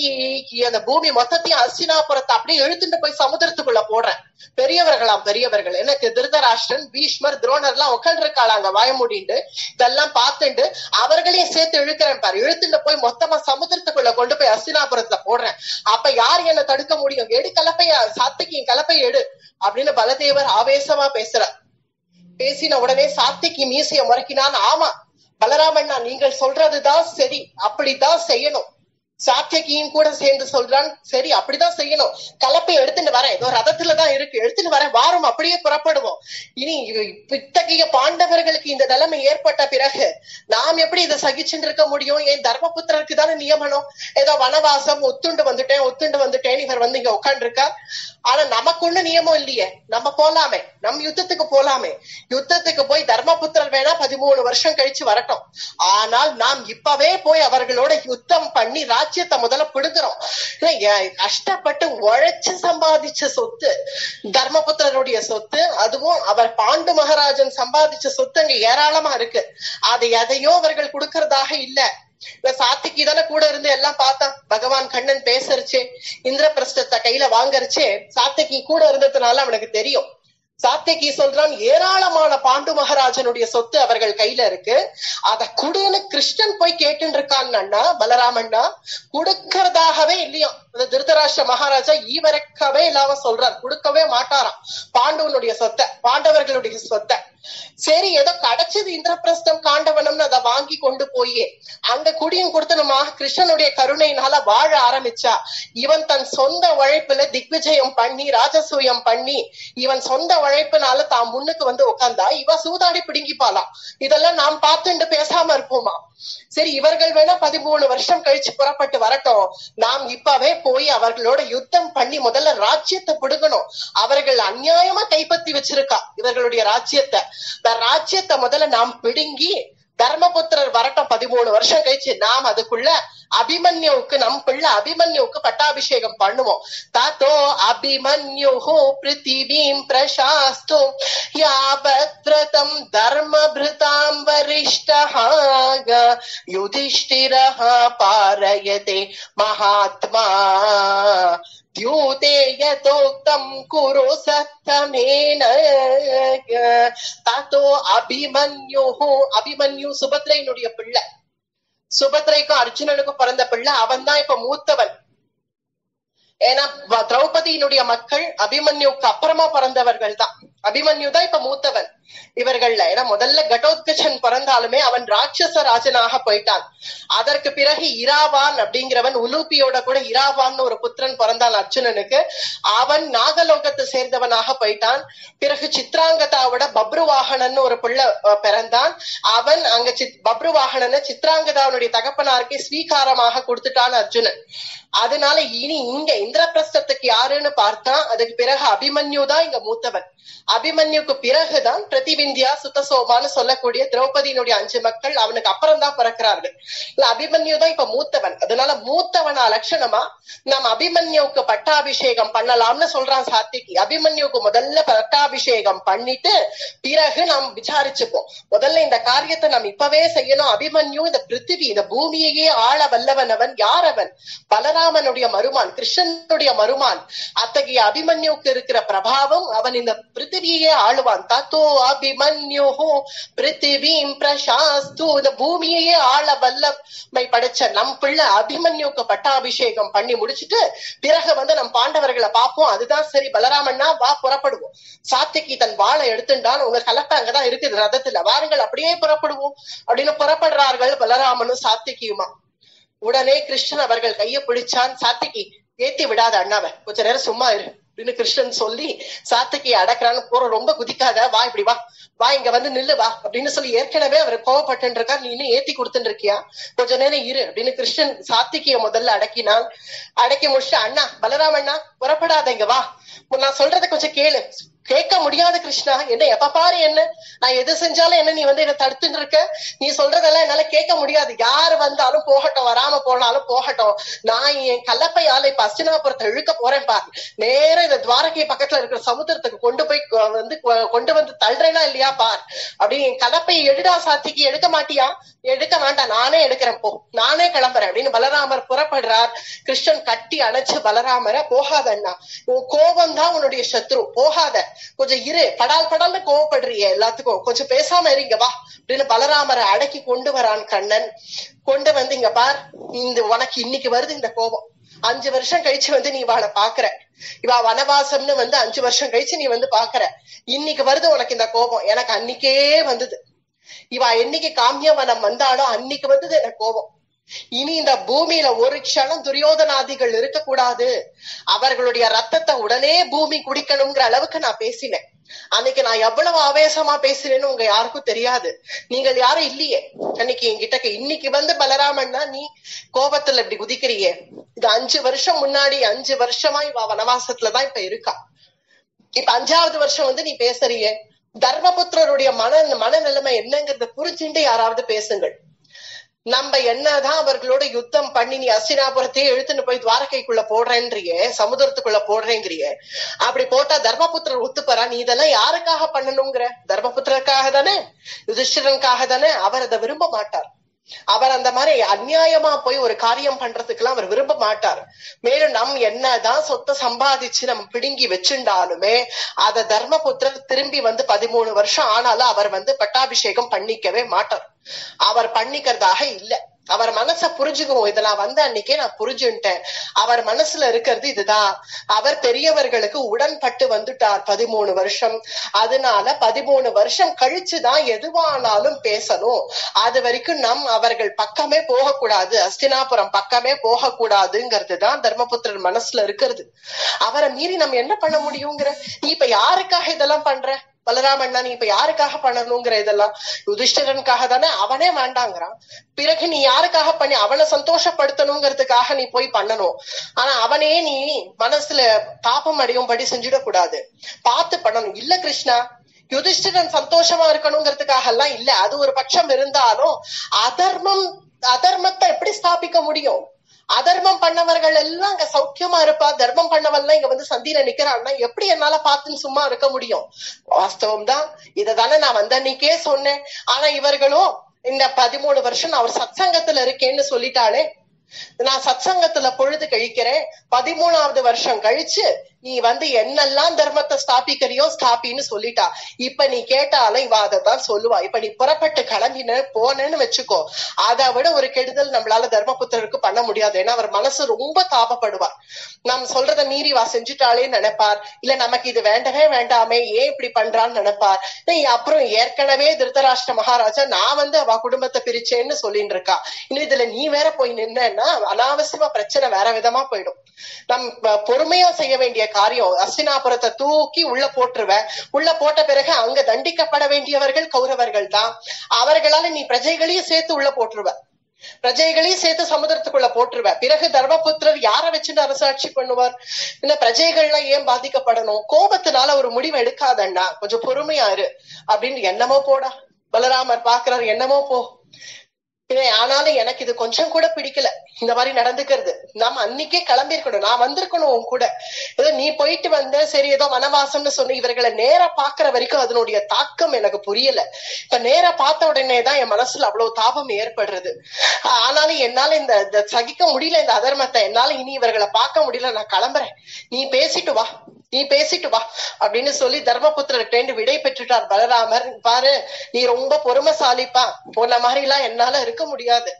அந்த பூமி மொத்தத்தையும் அஸ்தினாபுரத்தை அப்படியே இழுத்துட்டு போய் சமுதிரத்துக்குள்ள போடுறேன். பெரியவர்களாம் பெரியவர்கள், எனக்கு திருதராஷ்டிரன், பீஷ்மர், துரோணர் எல்லாம் உட்காந்து இருக்காளாங்க வாய மூடிண்டு. இதெல்லாம் பார்த்துட்டு அவர்களையும் சேர்த்து இழுக்கிறேன் பாரு. இழுத்துட்டு போய் மொத்தமா சமுதிரத்துக்குள்ள கொண்டு போய் அஸ்தினாபுரத்துல போடுறேன். அப்ப யார் என்ன தடுக்க முடியும்? எடு கலப்பைய, சாத்திக்கு கலப்பைய எடு அப்படின்னு பலதேவர் ஆவேசமா பேசுறார். பேசின உடனே சாத்திக்கு மீசைய முறைக்கினான். ஆமா பலராமண்ணா, நீங்கள் சொல்றதுதான் சரி, அப்படிதான் செய்யணும். சாத்தியகியும் கூட சேர்ந்து சொல்றான், சரி அப்படிதான் செய்யணும். கலப்பை எடுத்துட்டு வரேன், ஏதோ ரதத்துலதான் இருக்கு, எடுத்துட்டு வரேன், வாரம் அப்படியே புறப்படுவோம். இனி இத்தகைய பாண்டவர்களுக்கு இந்த நிலைமை ஏற்பட்ட பிறகு நாம் எப்படி இதை சகிச்சுட்டு இருக்க முடியும்? என் தர்மபுத்திரருக்கு தானே நியமனம். ஏதோ வனவாசம் ஒத்துண்டு வந்துட்டேன் இவர் வந்து இங்க உட்காந்து இருக்கார். ஆனா நமக்கு ஒண்ணு நியமம் இல்லையே. நம்ம போலாமே, நம் யுத்தத்துக்கு போலாமே. யுத்தத்துக்கு போய் தர்மபுத்திரர் வேணா 13 வருஷம் கழிச்சு வரட்டும். ஆனால் நாம் இப்பவே போய் அவர்களோட யுத்தம் பண்ணி ராஜ்யத்தை முதல்ல பிடுங்குறோம். கஷ்டப்பட்டு உழைச்சு சம்பாதிச்ச சொத்து தர்மபுத்திரருடைய சொத்து, அதுவும் அவர் பாண்டு மகாராஜன் சம்பாதிச்ச சொத்து அங்க ஏராளமா இருக்கு. அதை எதையோ அவர்கள் கொடுக்கறதாக இல்ல. சாத்திக்கு தானே கூட இருந்து எல்லாம் பார்த்தான். பகவான் கண்ணன் பேசரிச்சே, இந்திரபிரஸ்தத்தை கையில வாங்கரிச்சே சாத்திக்கு கூட இருந்ததுனால அவனுக்கு தெரியும். சாத்தியகி சொல்றான், ஏராளமான பாண்டு மகாராஜனுடைய சொத்து அவர்கள் கையில இருக்கு, அத குடுன்னு கிருஷ்ணன் போய் கேட்டு இருக்கான்னா பலராமண்ணா கொடுக்கறதாகவே இல்லையா. திருதராஷ்டிர மகாராஜா ஈவரக்கவே இல்லாம சொல்றார், கொடுக்கவே மாட்டாராம் பாண்டுவனுடைய சொத்தை, பாண்டவர்களுடைய சொத்தை. சரி ஏதோ கிடைச்சது இந்திரபிரஸ்தம் காண்டவனம்னு அதை வாங்கி கொண்டு போய் அங்க குடியும் கொடுத்தனுமா கிருஷ்ணனுடைய கருணையினால வாழ ஆரம்பிச்சா. இவன் தன் சொந்த உழைப்புல திக்விஜயம் பண்ணி ராஜசூயம் பண்ணி இவன் சொந்த உழைப்புனால தான் முன்னுக்கு வந்து உட்கார்ந்தா இவ சூதாடி பிடுங்கிப்பாலாம். இதெல்லாம் நாம் பார்த்துட்டு பேசாம இருப்போமா? சரி இவர்கள் வேணா 13 வருஷம் கழிச்சு புறப்பட்டு வரட்டும், நாம் இப்பவே போய் அவர்களோட யுத்தம் பண்ணி முதல்ல ராஜ்யத்தை பிடுங்கணும். அவர்கள் அநியாயமா கைப்பற்றி வச்சிருக்கா இவர்களுடைய ராஜ்யத்தை. ராஜ்யத்தை முதல்ல நாம் பிடுங்கி தர்மபுத்திரர் வரட்டும் 13 வருஷம் கழிச்சு நாம் அதுக்குள்ள அபிமன்யுவுக்கு, நம் பிள்ளை அபிமன்யுவுக்கு பட்டாபிஷேகம் பண்ணுவோம். தாத்தோ அபிமன்யு பிருத்திவீம் பிரசாஸ்து யாவத்ரதம் தர்மபிருதாம் வரிஷ்டஹ யுதிஷ்டிரஹ பாரயதே மகாத்மா தியூதே யதோக்தம் குரு சத்தமேன. தாத்தோ அபிமன்யு, அபிமன்யு சுபத்ரையினுடைய பிள்ளை. சுபத்ரைக்கும் அர்ஜுனனுக்கும் பிறந்த பிள்ளை. அவன் தான் இப்ப மூத்தவன். ஏன்னா திரௌபதியினுடைய மக்கள் அபிமன்யுக்கு அப்புறமா பிறந்தவர்கள் தான். அபிமன்யு தான் இப்ப மூத்தவன் இவர்கள்ல. ஏன்னா முதல்ல கடோத்கச்சன் பிறந்தாலுமே அவன் ராட்சச ராஜனாக போயிட்டான். அதற்கு பிறகு இராவான் அப்படிங்கிறவன், உலூப்பியோட கூட இராவான்னு ஒரு புத்திரன் பிறந்தான் அர்ஜுனனுக்கு. அவன் நாகலோகத்தை சேர்ந்தவனாக போயிட்டான். பிறகு சித்ராங்கதாவோட பப்ருவாகனன் ஒரு பிள்ளை பிறந்தான். அவன் அங்க பப்ருவாகனனை சித்ராங்கதாவுடைய தகப்பனாருக்கு ஸ்வீகாரமாக கொடுத்துட்டான் அர்ஜுனன். அதனால இனி இங்க இந்திரபிரஸ்தத்துக்கு யாருன்னு பார்த்தா அதுக்கு பிறகு அபிமன்யு தான் இங்க மூத்தவன். அபிமன்யுக்கு பிறகுதான் பிரதிவிந்தியா சுத்தசோமான்னு சொல்லக்கூடிய திரௌபதியினுடைய 5 மக்கள் அவனுக்கு அப்புறம் தான் பிறக்கிறார்கள். இல்ல அபிமன்யு தான் இப்ப மூத்தவன். அதனால மூத்தவனா லட்சணமா நம்ம அபிமன்யுக்கு பட்டாபிஷேகம் பண்ணலாம்னு சொல்றான் சாத்திகி. அபிமன்யுக்கு முதல்ல பட்டாபிஷேகம் பண்ணிட்டு பிறகு நாம் விசாரிச்சுப்போம். முதல்ல இந்த காரியத்தை நாம் இப்பவே செய்யணும். அபிமன்யு இந்த பிருத்திவி, இந்த பூமியையே ஆள வல்லவன். அவன் யார்? அவன் பலராமனுடைய மருமான், கிருஷ்ணனுடைய மருமான். அத்தகைய அபிமன்யுக்கு இருக்கிற பிரபாவம், அவன் இந்த பிருத்திவியே ஆளுவான். தத்தோ அபிமன்யு பிருத்திவீம் பிரசாஸ்து, இந்த பூமியையே ஆள வல்லமை படைச்ச நம் பிள்ளை அபிமன்யுக்கு பட்டாபிஷேகம் பண்ணி முடிச்சுட்டு பிறகு வந்து நம் பாண்டவர்களை பார்ப்போம். அதுதான் சரி. பலராமண்ணா வா புறப்படுவோம். சாத்திகி தன் வாளை எடுத்துட்டான். உங்க கலப்பை அங்கதான் இருக்குது ரதத்துல, வாருங்கள் அப்படியே புறப்படுவோம் அப்படின்னு புறப்படுறார்கள் பலராமனும் சாத்திகியுமா. உடனே கிருஷ்ணன் அவர்கள் கையை பிடிச்சான். சாத்திகி ஏத்தி விடாத அண்ணாவை, கொஞ்ச நேரம் சும்மா இரு அப்படின்னு கிருஷ்ணன் சொல்லி சாத்திகியை அடக்குறான்னு. போற ரொம்ப குதிக்காத, வா இப்படி வா, வா இங்க வந்து நில்லு வா அப்படின்னு சொல்லி ஏற்கனவே அவர் கோவப்பட்டு இருக்கா. நீ இன்னும் ஏத்தி கொடுத்துட்டு இருக்கியா, கொஞ்ச நேரம் இரு அப்படின்னு கிருஷ்ணன் சாத்திகிய முதல்ல அடக்கினான். அடக்கி முடிச்சுட்டு, அண்ணா பலராமண்ணா புறப்படாத, இங்க வா, நான் சொல்றத கொஞ்சம் கேளு, கேட்க முடியாது கிருஷ்ணா, என்ன எப்ப பாரு என்ன நான் எது செஞ்சாலும் என்ன நீ என்ன தடுத்துட்டு இருக்க, நீ சொல்றதெல்லாம் என்னால கேட்க முடியாது, யாரு வந்தாலும் போகட்டும், வராம போனாலும் போகட்டும், நான் என் கலப்பையால இப்ப அஸ்தினாபுரத்தை இழுக்க போறேன் பார், நேரம் இந்த துவாரகை பக்கத்துல இருக்கிற சமுத்திரத்துக்கு கொண்டு வந்து தள்ளுறேனா இல்லையா பார், அப்படி என் கலப்பையை எடுடா சாத்திக்கு, எடுக்க மாட்டியா, எடுக்க வேண்டாம் நானே எடுக்கிறேன் போ, நானே கிளம்புறேன் அப்படின்னு பலராமர் புறப்படுறார். கிருஷ்ணன் கட்டி அணைச்சு பலராமரை, போகாதண்ணா, உன் கோபம் தான் உன்னுடைய சத்ரு, போகாத, கொஞ்சம் இரு, படால்னு கோவப்படுறிய, எல்லாத்துக்கும் கொஞ்சம் பேசாம இருங்க வா அப்படின்னு பலராமரை அடக்கி கொண்டு வரான் கண்ணன். கொண்டு வந்து இங்க பார், உனக்கு இன்னைக்கு வருது இந்த கோபம், 5 வருஷம் கழிச்சு நீ இவாளை பாக்குற, இவா வனவாசம்னு 5 வருஷம் கழிச்சு நீ பாக்குற, இன்னைக்கு வருது உனக்கு இந்த கோபம், எனக்கு அன்னைக்கே வந்தது, இவா என்னைக்கு காமியவனம் வந்தாலோ அன்னைக்கு வந்தது எனக்கு கோபம், இனி இந்த பூமியில ஒரு க்ஷணம் துரியோதனாதிகள் இருக்கக்கூடாது, அவர்களுடைய ரத்தத்தை உடனே பூமி குடிக்கணுங்கிற அளவுக்கு நான் பேசினேன். அன்னைக்கு நான் எவ்வளவு ஆவேசமா பேசினேன்னு உங்க யாருக்கும் தெரியாது, நீங்கள் யாரும் இல்லையே அன்னைக்கு என்கிட்ட. இன்னைக்கு பலராமன்னா நீ கோபத்துல இப்படி குதிக்கிறியே, இது 5 வருஷம் முன்னாடி, 5 வருஷமா இவ வனவாசத்துலதான் இப்ப இருக்கா, இப்ப 5வது வருஷம் நீ பேசுறியே, தர்மபுத்திரருடைய மனநிலைமை என்னங்கிறத புரிஞ்சுட்டு யாராவது பேசுங்கள். நம்ம என்னதான் அவர்களோட யுத்தம் பண்ணி நீ அஸ்தினாபுரத்தையே இழுத்துன்னு போய் துவாரகைக்குள்ள போடுறேன்றியே, சமுதிரத்துக்குள்ள போடுறேங்கிறிய, அப்படி போட்டா தர்மபுத்திரர் ஒத்துப்பறா, நீ இதெல்லாம் யாருக்காக பண்ணணுங்கிற, தர்மபுத்திரருக்காக தானே, யுதிஷ்டிரனுக்காக தானே, அவர் அதை விரும்ப மாட்டார், அவர் அந்த மாதிரி அநியாயமா போய் ஒரு காரியம் பண்றதுக்கு எல்லாம் அவர் விரும்ப மாட்டார். மேலும் நம் என்னதான் சொத்தை சம்பாதிச்சு நம்ம பிடுங்கி வச்சுட்டாலுமே அத தர்மபுத்திரர் திரும்பி 13 வருஷம் ஆனாலும் அவர் பட்டாபிஷேகம் பண்ணிக்கவே மாட்டார், அவர் பண்ணிக்கிறதாக இல்ல. அவர் மனச புரிஞ்சுக்குவோம், இத நான் அன்னைக்கே நான் புரிஞ்சுட்டேன், அவர் மனசுல இருக்கிறது இதுதான், அவர் பெரியவர்களுக்கு உடன்பட்டு வந்துட்டார் 13 வருஷம், அதனால 13 வருஷம் கழிச்சுதான் எதுவானாலும் பேசணும், அது வரைக்கும் அவர்கள் பக்கமே போகக்கூடாது, அஸ்தினாபுரம் பக்கமே போகக்கூடாதுங்கிறது தான் தர்மபுத்திரர் மனசுல இருக்கிறது. அவரை மீறி நம்ம என்ன பண்ண முடியுங்கிற, நீ இப்ப யாருக்காக இதெல்லாம் பண்ற பலராமண்ணா, நீ இப்ப யாருக்காக பண்ணணுங்கிற, இதெல்லாம் யுதிஷ்டிரனுக்காக தானே, அவனே வேண்டாங்கிறான், பிறகு நீ யாருக்காக பண்ணி அவனை சந்தோஷப்படுத்தணுங்கிறதுக்காக நீ போய் பண்ணணும், ஆனா அவனே நீ மனசுல தாபம் அடையும்படி செஞ்சிடக்கூடாது, பார்த்து பண்ணணும். இல்ல கிருஷ்ணா, யுதிஷ்டிரன் சந்தோஷமா இருக்கணுங்கிறதுக்காக எல்லாம் இல்ல, அது ஒரு பட்சம் இருந்தாலும் அதர்மத்தை எப்படி ஸ்தாபிக்க முடியும், அதர்மம் பண்ணவர்கள் எல்லாம் அங்க சௌக்கியமா இருப்பா, தர்மம் பண்ணவெல்லாம் இங்க சந்தியில நிக்கிறான்னா எப்படி என்னால பார்த்துன்னு சும்மா இருக்க முடியும். வாஸ்தவம் தான், இததானே நான் அன்னைக்கே சொன்னேன். ஆனா இவர்களும் இந்த 13 வருஷம் நான் ஒரு சத்சங்கத்துல இருக்கேன்னு சொல்லிட்டாளே, நான் சத்சங்கத்துல பொழுது கழிக்கிறேன், 13வது வருஷம் கழிச்சு நீ என்னெல்லாம் தர்மத்தை ஸ்தாபிக்கிறியோ ஸ்தாபின்னு சொல்லிட்டா. இப்ப நீ கேட்டாலும் இவ அதான் சொல்லுவா. இப்ப நீ புறப்பட்டு கிளம்பின போனேன்னு வச்சுக்கோ, அதை விட ஒரு கெடுதல் நம்மளால தர்மபுத்திரருக்கு பண்ண முடியாது. ஏன்னா அவர் மனசு ரொம்ப தாபப்படுவார், நாம் சொல்றத மீறி வா செஞ்சுட்டாளேன்னு நினைப்பார், இல்ல நமக்கு இது வேண்டவே வேண்டாமே ஏன் இப்படி பண்றான்னு நினைப்பார். அப்புறம் ஏற்கனவே திருதராஷ்டிர மகாராஜா நான் அவ குடும்பத்தை பிரிச்சேன்னு சொல்லிட்டு இருக்கா, இன்னும் இதுல நீ வேற போய் நின்னா அனாவசியமா பிரச்சனை வேற விதமா போயிடும். நம் பொறுமையா செய்ய வேண்டிய காரியம், அஸ்தினாபுரத்தை தூக்கி உள்ள போட்டுருவ, உள்ள போட்ட பிறகு அங்க தண்டிக்கப்பட வேண்டியவர்கள் கௌரவர்கள் தான், அவர்களால நீ பிரஜைகளையும் சேர்த்து உள்ள போட்டுருவ, பிரஜைகளையும் சேர்த்து சமுதிரத்துக்குள்ள போட்டுருவ. பிறகு தர்மபுத்திரர் யார வச்சுட்டு அரசாட்சி பண்ணுவார், இல்ல பிரஜைகள்லாம் ஏன் பாதிக்கப்படணும், கோபத்தினால ஒரு முடிவு எடுக்காதண்ணா, கொஞ்சம் பொறுமையா இரு அப்படின்னு என்னமோ போடா. பலராமர் பாக்குறாரு, என்னமோ போ, ஆனாலும் எனக்கு இது கொஞ்சம் கூட பிடிக்கல இந்த மாதிரி நடந்துக்கிறது, நாம அன்னைக்கே கிளம்பி இருக்கணும், நான் வந்திருக்கணும் உன் கூட, ஏதோ நீ போயிட்டு வந்த சரி ஏதோ வனவாசம்னு சொன்ன, இவர்களை நேரா பாக்குற வரைக்கும் அதனுடைய தாக்கம் எனக்கு புரியல, இப்ப நேரா பார்த்த உடனேதான் என் மனசுல அவ்வளவு தாபம் ஏற்படுறது. ஆனாலும் என்னால இந்த சகிக்க முடியல, இந்த அதர்மத்தை என்னால இனி இவர்களை பார்க்க முடியல, நான் கிளம்புறேன், நீ பேசிட்டு வா அப்படின்னு சொல்லி தர்மபுத்திரர்கிட்ட விடை பெற்றுட்டார் பலராமர். பாரு, நீ ரொம்ப பொறுமைசாலிப்பா, உன்ன மாதிரி எல்லாம் என்னால இருக்க முடியாது,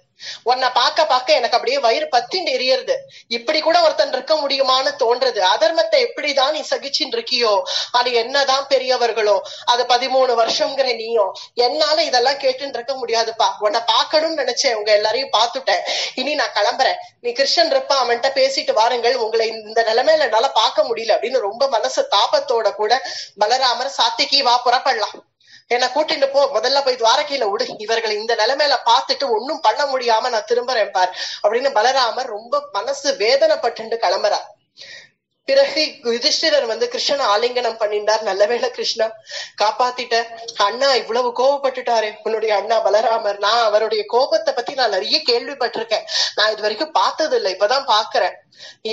உன்னை பார்க்க எனக்கு அப்படியே வயிறு பத்திண்டு எரியறது, இப்படி கூட ஒருத்தன் இருக்க முடியுமான்னு தோன்றது, அதர்மத்தை எப்படிதான் நீ சகிச்சுட்டு இருக்கியோ, அது என்னதான் பெரியவர்களோ, அது 13 வருஷம்ங்கிற நீயும், என்னால இதெல்லாம் கேட்டுன்னு இருக்க முடியாதுப்பா, உன்னை பார்க்கணும்னு நினைச்சேன், உங்க எல்லாரையும் பார்த்துட்டேன், இனி நான் கிளம்புறேன், நீ கிருஷ்ணன் இருப்பா, அவன்கிட்ட பேசிட்டு வாருங்கள், உங்களை இந்த நிலைமையில என்னால பார்க்க முடியல அப்படின்னு ரொம்ப மனசு தாபத்தோட கூட பலராமர், சாத்திகி வா புறப்படலாம், என்ன கூட்டிட்டு போ, முதல்ல போய் துவாரகையில விடு, இவர்கள் இந்த நிலைமையில பார்த்துட்டு ஒன்னும் பண்ண முடியாம நான் திரும்புறேன் பார் அப்படின்னு பலராமர் ரொம்ப மனசு வேதனைப்பட்டு கிளம்புறார். பிறகு யுதிஷ்டிரர் வந்து கிருஷ்ணனை ஆலிங்கனம் பண்ணிட்டார். நல்லவேளை கிருஷ்ணா காப்பாத்திட்ட. அண்ணா இவ்வளவு கோபப்பட்டுட்டாரு, உன்னுடைய அண்ணா பலராமர். நான் அவருடைய கோபத்தை பத்தி நான் நிறைய கேள்விப்பட்டிருக்கேன், நான் இது வரைக்கும் பார்த்தது இல்லை, இப்பதான் பாக்குறேன்.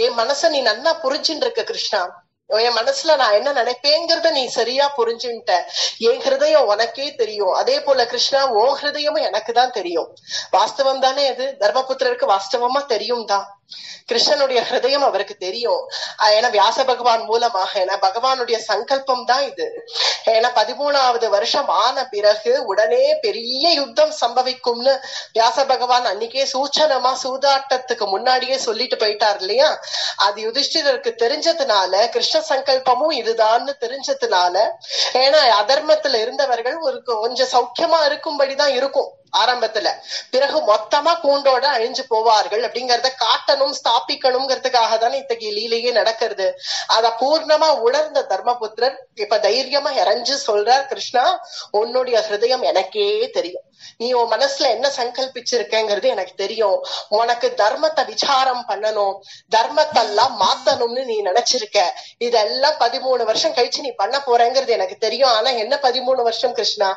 என் மனச நீ நன்னா புரிஞ்சுட்டு இருக்க கிருஷ்ணா. என் மனசுல நான் என்ன நினைப்பேங்கிறத நீ சரியா புரிஞ்சுட்ட. என் ஹிருதயம் உனக்கே தெரியும், அதே போல கிருஷ்ணா உன் ஹிருதயமும் எனக்கு தான் தெரியும். வாஸ்தவம் தானே இது? தர்மபுத்திரருக்கு வாஸ்தவமா தெரியும் தான். கிருஷ்ணனுடைய ஹிருதயம் அவருக்கு தெரியும். ஏன்னா வியாச பகவான் மூலமாக, ஏன்னா பகவானுடைய சங்கல்பம் தான் இது. ஏன்னா 13வது வருஷம் ஆன பிறகு உடனே பெரிய யுத்தம் சம்பவிக்கும்னு வியாச பகவான் அன்னைக்கே சூச்சனமா சூதாட்டத்துக்கு முன்னாடியே சொல்லிட்டு போயிட்டார் இல்லையா? அது யுதிஷ்டிரருக்கு தெரிஞ்சதுனால, கிருஷ்ண சங்கல்பமும் இதுதான்னு தெரிஞ்சதுனால, ஏன்னா அதர்மத்துல இருந்தவர்கள் ஒரு கொஞ்சம் சௌக்கியமா இருக்கும்படிதான் இருக்கும் ஆரம்பத்துல, பிறகு மொத்தமா கூண்டோட அழிஞ்சு போவார்கள் அப்படிங்கறத காட்டணும், ஸ்தாபிக்கணுங்கிறதுக்காக தானே இத்தகைய லீலையே நடக்கிறது. அத பூர்ணமா உணர்ந்த தர்மபுத்திரர் இப்ப தைரியமா இறஞ்சு சொல்றார், கிருஷ்ணா உன்னுடைய ஹிருதயம் எனக்கே தெரியும், நீ உன் மனசுல என்ன சங்கல்பிச்சிருக்கங்கிறது எனக்கு தெரியும். உனக்கு தர்மத்தை விசாரம் பண்ணணும், தர்மத்தெல்லாம் மாத்தணும்னு நீ நினைச்சிருக்க. இதெல்லாம் 13 வருஷம் கழிச்சு நீ பண்ண போறேங்கிறது எனக்கு தெரியும். ஆனா என்ன 13 வருஷம் கிருஷ்ணா?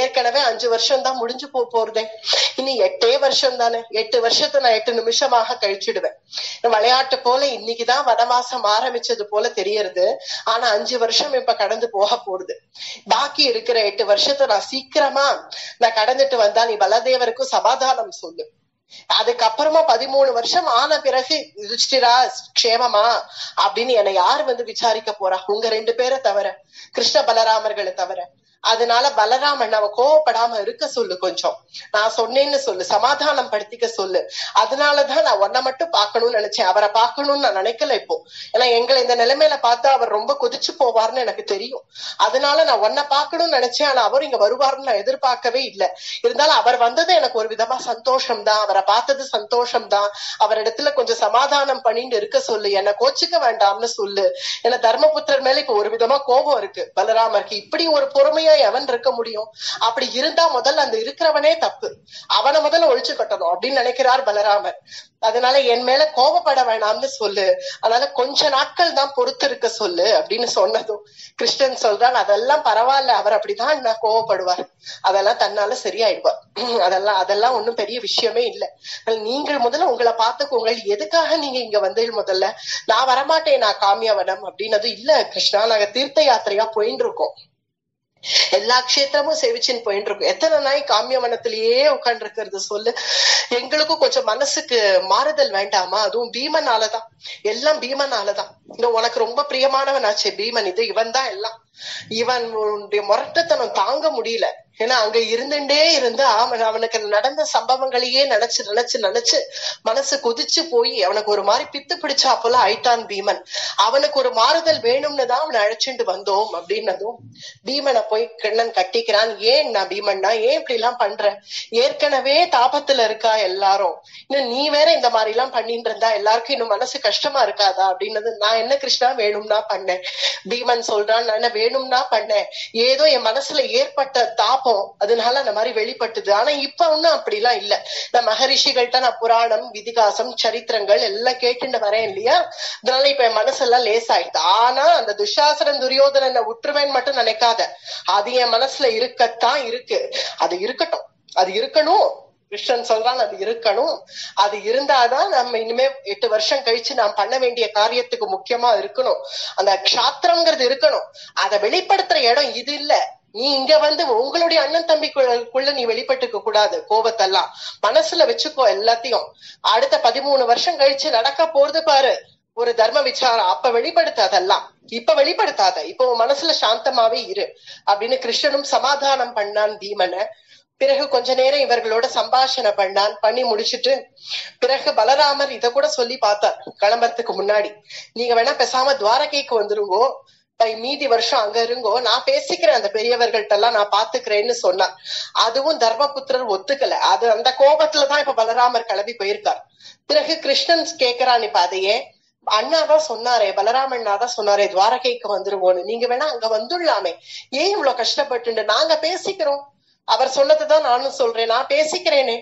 ஏற்கனவே 5 வருஷம் தான் முடிஞ்சு போறதே, இனி 8 வருஷம் தானே. 8 வருஷத்தை நான் 8 நிமிஷமாக கழிச்சிடுவேன். விளையாட்டு போல இன்னைக்குதான் வனவாசம் ஆரம்பிச்சது போல தெரியறது, ஆனா 5 வருஷம் இப்ப கடந்து போக போறது. பாக்கி இருக்கிற 8 வருஷத்தை நான் சீக்கிரமா நான் கடந்துட்டு வந்தா நீ பலதேவருக்கும் சமாதானம் சொல்லு. அதுக்கப்புறமா 13 வருஷம் ஆன பிறகு யுதிஷ்டிரா க்ஷேமமா அப்படின்னு என்னை யார் வந்து விசாரிக்க போறா? உங்க 2 பேரை தவிர, கிருஷ்ண பலராமர்களை தவிர. அதனால பலராமன் அவ கோவப்படாம இருக்க சொல்லு, கொஞ்சம் நான் சொன்னேன்னு சொல்லு, சமாதானம் படுத்திக்க சொல்லு. அதனாலதான் நான் உன்னை மட்டும் பாக்கணும்னு நினைச்சேன், அவரை பாக்கணும்னு நான் நினைக்கல இப்போ. ஏன்னா எங்களை இந்த நிலைமையில பார்த்தா அவர் ரொம்ப கொதிச்சு போவார்னு எனக்கு தெரியும். அதனால நான் உன்னை பாக்கணும்னு நினைச்சேன், ஆனா அவர் இங்க வருவாருன்னு நான் எதிர்பார்க்கவே இல்லை. இருந்தாலும் அவர் வந்தது எனக்கு ஒரு விதமா சந்தோஷம் தான், அவரை பார்த்தது சந்தோஷம் தான். அவரிடத்துல கொஞ்சம் சமாதானம் பண்ணிட்டு இருக்க சொல்லு, என்னை கோச்சிக்க வேண்டாம்னு சொல்லு. ஏன்னா தர்மபுத்திரர் மேல இப்ப ஒரு விதமா கோபம் இருக்கு பலராமருக்கு. இப்படி ஒரு பொறுமையா எவன் இருக்க முடியும்? அப்படி இருந்தா முதல்ல அந்த இருக்கிறவனே தப்பு, அவனை முதல்ல ஒழிச்சு கட்டணும் அப்படின்னு நினைக்கிறார் பலராமர். அதனால என் மேல கோபப்பட வேணாம்னு சொல்லு, அதனால கொஞ்ச நாட்கள் தான் பொறுத்து இருக்க சொல்லு அப்படின்னு சொன்னதும் கிருஷ்ணன் சொல்றான், அதெல்லாம் பரவாயில்ல, அவர் அப்படிதான் நான் கோவப்படுவார், அதெல்லாம் தன்னால சரியாயிடுவார், அதெல்லாம் ஒண்ணும் பெரிய விஷயமே இல்லை. நீங்கள் முதல்ல உங்களை பார்த்துக்கோங்க, எதுக்காக நீங்க இங்க வந்து முதல்ல நான் வரமாட்டேன், நான் காமியவனம் அப்படின்னது இல்ல கிருஷ்ணா, நாங்க தீர்த்த யாத்திரையா போயின்னு இருக்கோம், எல்லா க்ஷேத்திரமும் சேவிச்சுன்னு போயிட்டு இருக்கும். எத்தனை நாய் காமியவனத்திலேயே உட்கார்ந்து இருக்கிறது சொல்லு? எங்களுக்கும் கொஞ்சம் மனசுக்கு மாறுதல் வேண்டாமா? அதுவும் பீமனாலதான், எல்லாம் பீமனாலதான். உனக்கு ரொம்ப பிரியமானவன் ஆச்சே பீமன், இவன் தான் எல்லாம். இவனுடைய முரட்டத்தனம் தாங்க முடியல. ஏன்னா அங்க இருந்துட்டே இருந்தா அவனுக்கு நடந்த சம்பவங்களையே நினைச்சு நினைச்சு நினைச்சு மனசு கொதிச்சு போய் அவனுக்கு ஒரு மாதிரி பித்து பிடிச்சா போல ஆயிட்டான் பீமன். அவனுக்கு ஒரு மாறுதல் வேணும்னு தான் அவனை அழைச்சிட்டு வந்தோம் அப்படின்னதும் பீமனை போய் கண்ணன் கட்டிக்கிறான். ஏன் நான் பீமன்னா ஏன் இப்படி எல்லாம் பண்ற? ஏற்கனவே தாபத்துல இருக்கா எல்லாரும், இன்னும் நீ வேற இந்த மாதிரி எல்லாம் பண்ணிட்டு இருந்தா எல்லாருக்கும் இன்னும் மனசு கஷ்டமா இருக்காதா அப்படின்னது. நான் என்ன கிருஷ்ணா வேணும்னா பண்ணேன்? பீமன் சொல்றான், நான் என்ன வேணும்னா பண்ணேன், ஏதோ என் மனசுல ஏற்பட்ட தாபம் அதனால அந்த மாதிரி வெளிப்பட்டது. ஆனா இப்ப ஒண்ணும் அப்படிலாம் இல்ல. நான் மகரிஷிகள்கிட்ட நான் புராணம், விதிகாசம், சரித்திரங்கள் எல்லாம் கேட்டுட்டு வரேன் இல்லையா, அதனால இப்ப என் மனசெல்லாம் லேசாயிடுது. ஆனா அந்த துஷாசனன் துரியோதனனை விட்டுருவேன்னு மட்டும் நினைக்காத, அது என் மனசுல இருக்கத்தான் இருக்கு, அது இருக்கட்டும், அது இருக்கணும். கிருஷ்ணன் சொல்றான் அது இருக்கணும், அது இருந்தாதான் நம்ம இனிமே 8 வருஷம் கழிச்சு நாம் பண்ண வேண்டிய காரியத்துக்கு முக்கியமா இருக்கணும். அந்த க்ஷாத்திரம்ங்கிறது இருக்கணும், அதை வெளிப்படுத்துற இடம் இது இல்ல. நீ இங்க வந்து உங்களுடைய அண்ணன் தம்பிக்குள்ள நீ வெளிப்பட்டுக்க கூடாது. கோபத்தெல்லாம் மனசுல வச்சுக்கோ எல்லாத்தையும். அடுத்த 13 வருஷம் கழிச்சு நடக்க போறது பாரு ஒரு தர்ம விசாரம், அப்ப வெளிப்படுத்தாதெல்லாம், இப்ப வெளிப்படுத்தாத, இப்ப உன் மனசுல சாந்தமாவே இரு அப்படின்னு கிருஷ்ணனும் சமாதானம் பண்ணான் பீமனை. பிறகு கொஞ்ச நேரம் இவர்களோட சம்பாஷணை பண்ணி முடிச்சுட்டு பிறகு பலராமர் இத கூட சொல்லி பார்த்தார் கிளம்புறதுக்கு முன்னாடி, நீங்க வேணா பேசாம துவாரகைக்கு வந்துருங்கோ, மீதி வருஷம் அங்க இருங்கோ, நான் பேசிக்கிறேன் அந்த பெரியவர்கள்ட்ட எல்லாம், நான் பாத்துக்கிறேன்னு சொன்னார். அதுவும் தர்மபுத்திரர் ஒத்துக்கல. அது அந்த கோபத்துலதான் இப்ப பலராமர் கிளம்பி போயிருக்கார். பிறகு கிருஷ்ணன் கேக்குறான், இப்ப அதையே அண்ணாதான் சொன்னாரே, பலராமண்ணாதான் சொன்னாரே துவாரகைக்கு வந்துருவோன்னு, நீங்க வேணா அங்க வந்துடலாமே, ஏன் இவ்வளவு கஷ்டப்பட்டு? நாங்க பேசிக்கிறோம், அவர் சொன்னதுதான் நானும் சொல்றேன், நான் பேசிக்கிறேனே,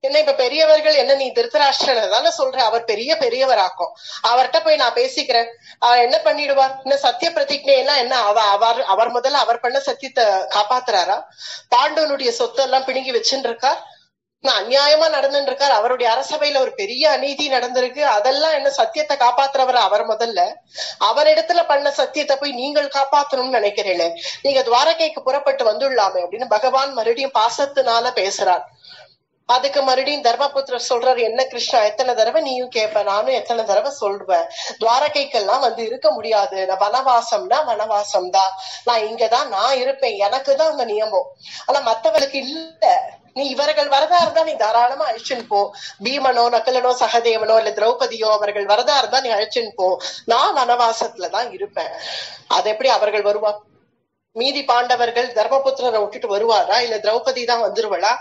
என்ன இப்ப பெரியவர்கள் என்ன நீ திருத்தராஷ்டிரனை தானே சொல்ற, அவர் பெரியவராக்கும், அவர்கிட்ட போய் நான் பேசிக்கிறேன், அவர் என்ன பண்ணிடுவார்? இன்னும் சத்திய பிரதிஜை எல்லாம் என்ன அவர் முதல்ல அவர் பண்ண சத்தியத்தை காப்பாத்துறாரா? பாண்டவனுடைய சொத்து எல்லாம் பிடுங்கி வச்சுட்டு இருக்கார், அநியாயமா நடந்துட்டு இருக்காரு, அவருடைய அரசவையில ஒரு பெரிய அநீதி நடந்திருக்கு, அதெல்லாம் என்ன சத்தியத்தை காப்பாத்துறவர் அவர் முதல்ல, அவரிடத்துல பண்ண சத்தியத்தை போய் நீங்கள் காப்பாத்தணும்னு நினைக்கிறீங்களே, நீங்க துவாரகைக்கு புறப்பட்டு வந்துள்ளாமே அப்படின்னு பகவான் மறுபடியும் பாசத்தினால பேசுறார். அதுக்கு மறுபடியும் தர்மபுத்திரர் சொல்றாரு, என்ன கிருஷ்ணா எத்தனை தடவை நீயும் கேட்ப, நானும் எத்தனை தடவை சொல்றேன், துவாரகைக்கெல்லாம் வந்து இருக்க முடியாது, நான் வனவாசம்னா வனவாசம் தான், நான் இங்கதான் நான் இருப்பேன், எனக்குதான் அந்த நியமம், ஆனா மத்தவர்களுக்கு இல்ல, நீ இவர்கள் வரதா இருந்தா நீ தாராளமா அழிச்சுன்னு போ, பீமனோ நக்கலனோ சகதேவனோ இல்ல திரௌபதியோ அவர்கள் வரதா இருந்தா நீ அழிச்சுன்னு போ, நான் வனவாசத்துலதான் இருப்பேன். அது எப்படி அவர்கள் வருவா? மீதி பாண்டவர்கள் தர்மபுத்திரரை விட்டுட்டு வருவாரா, இல்ல திரௌபதி தான் வந்துருவளா?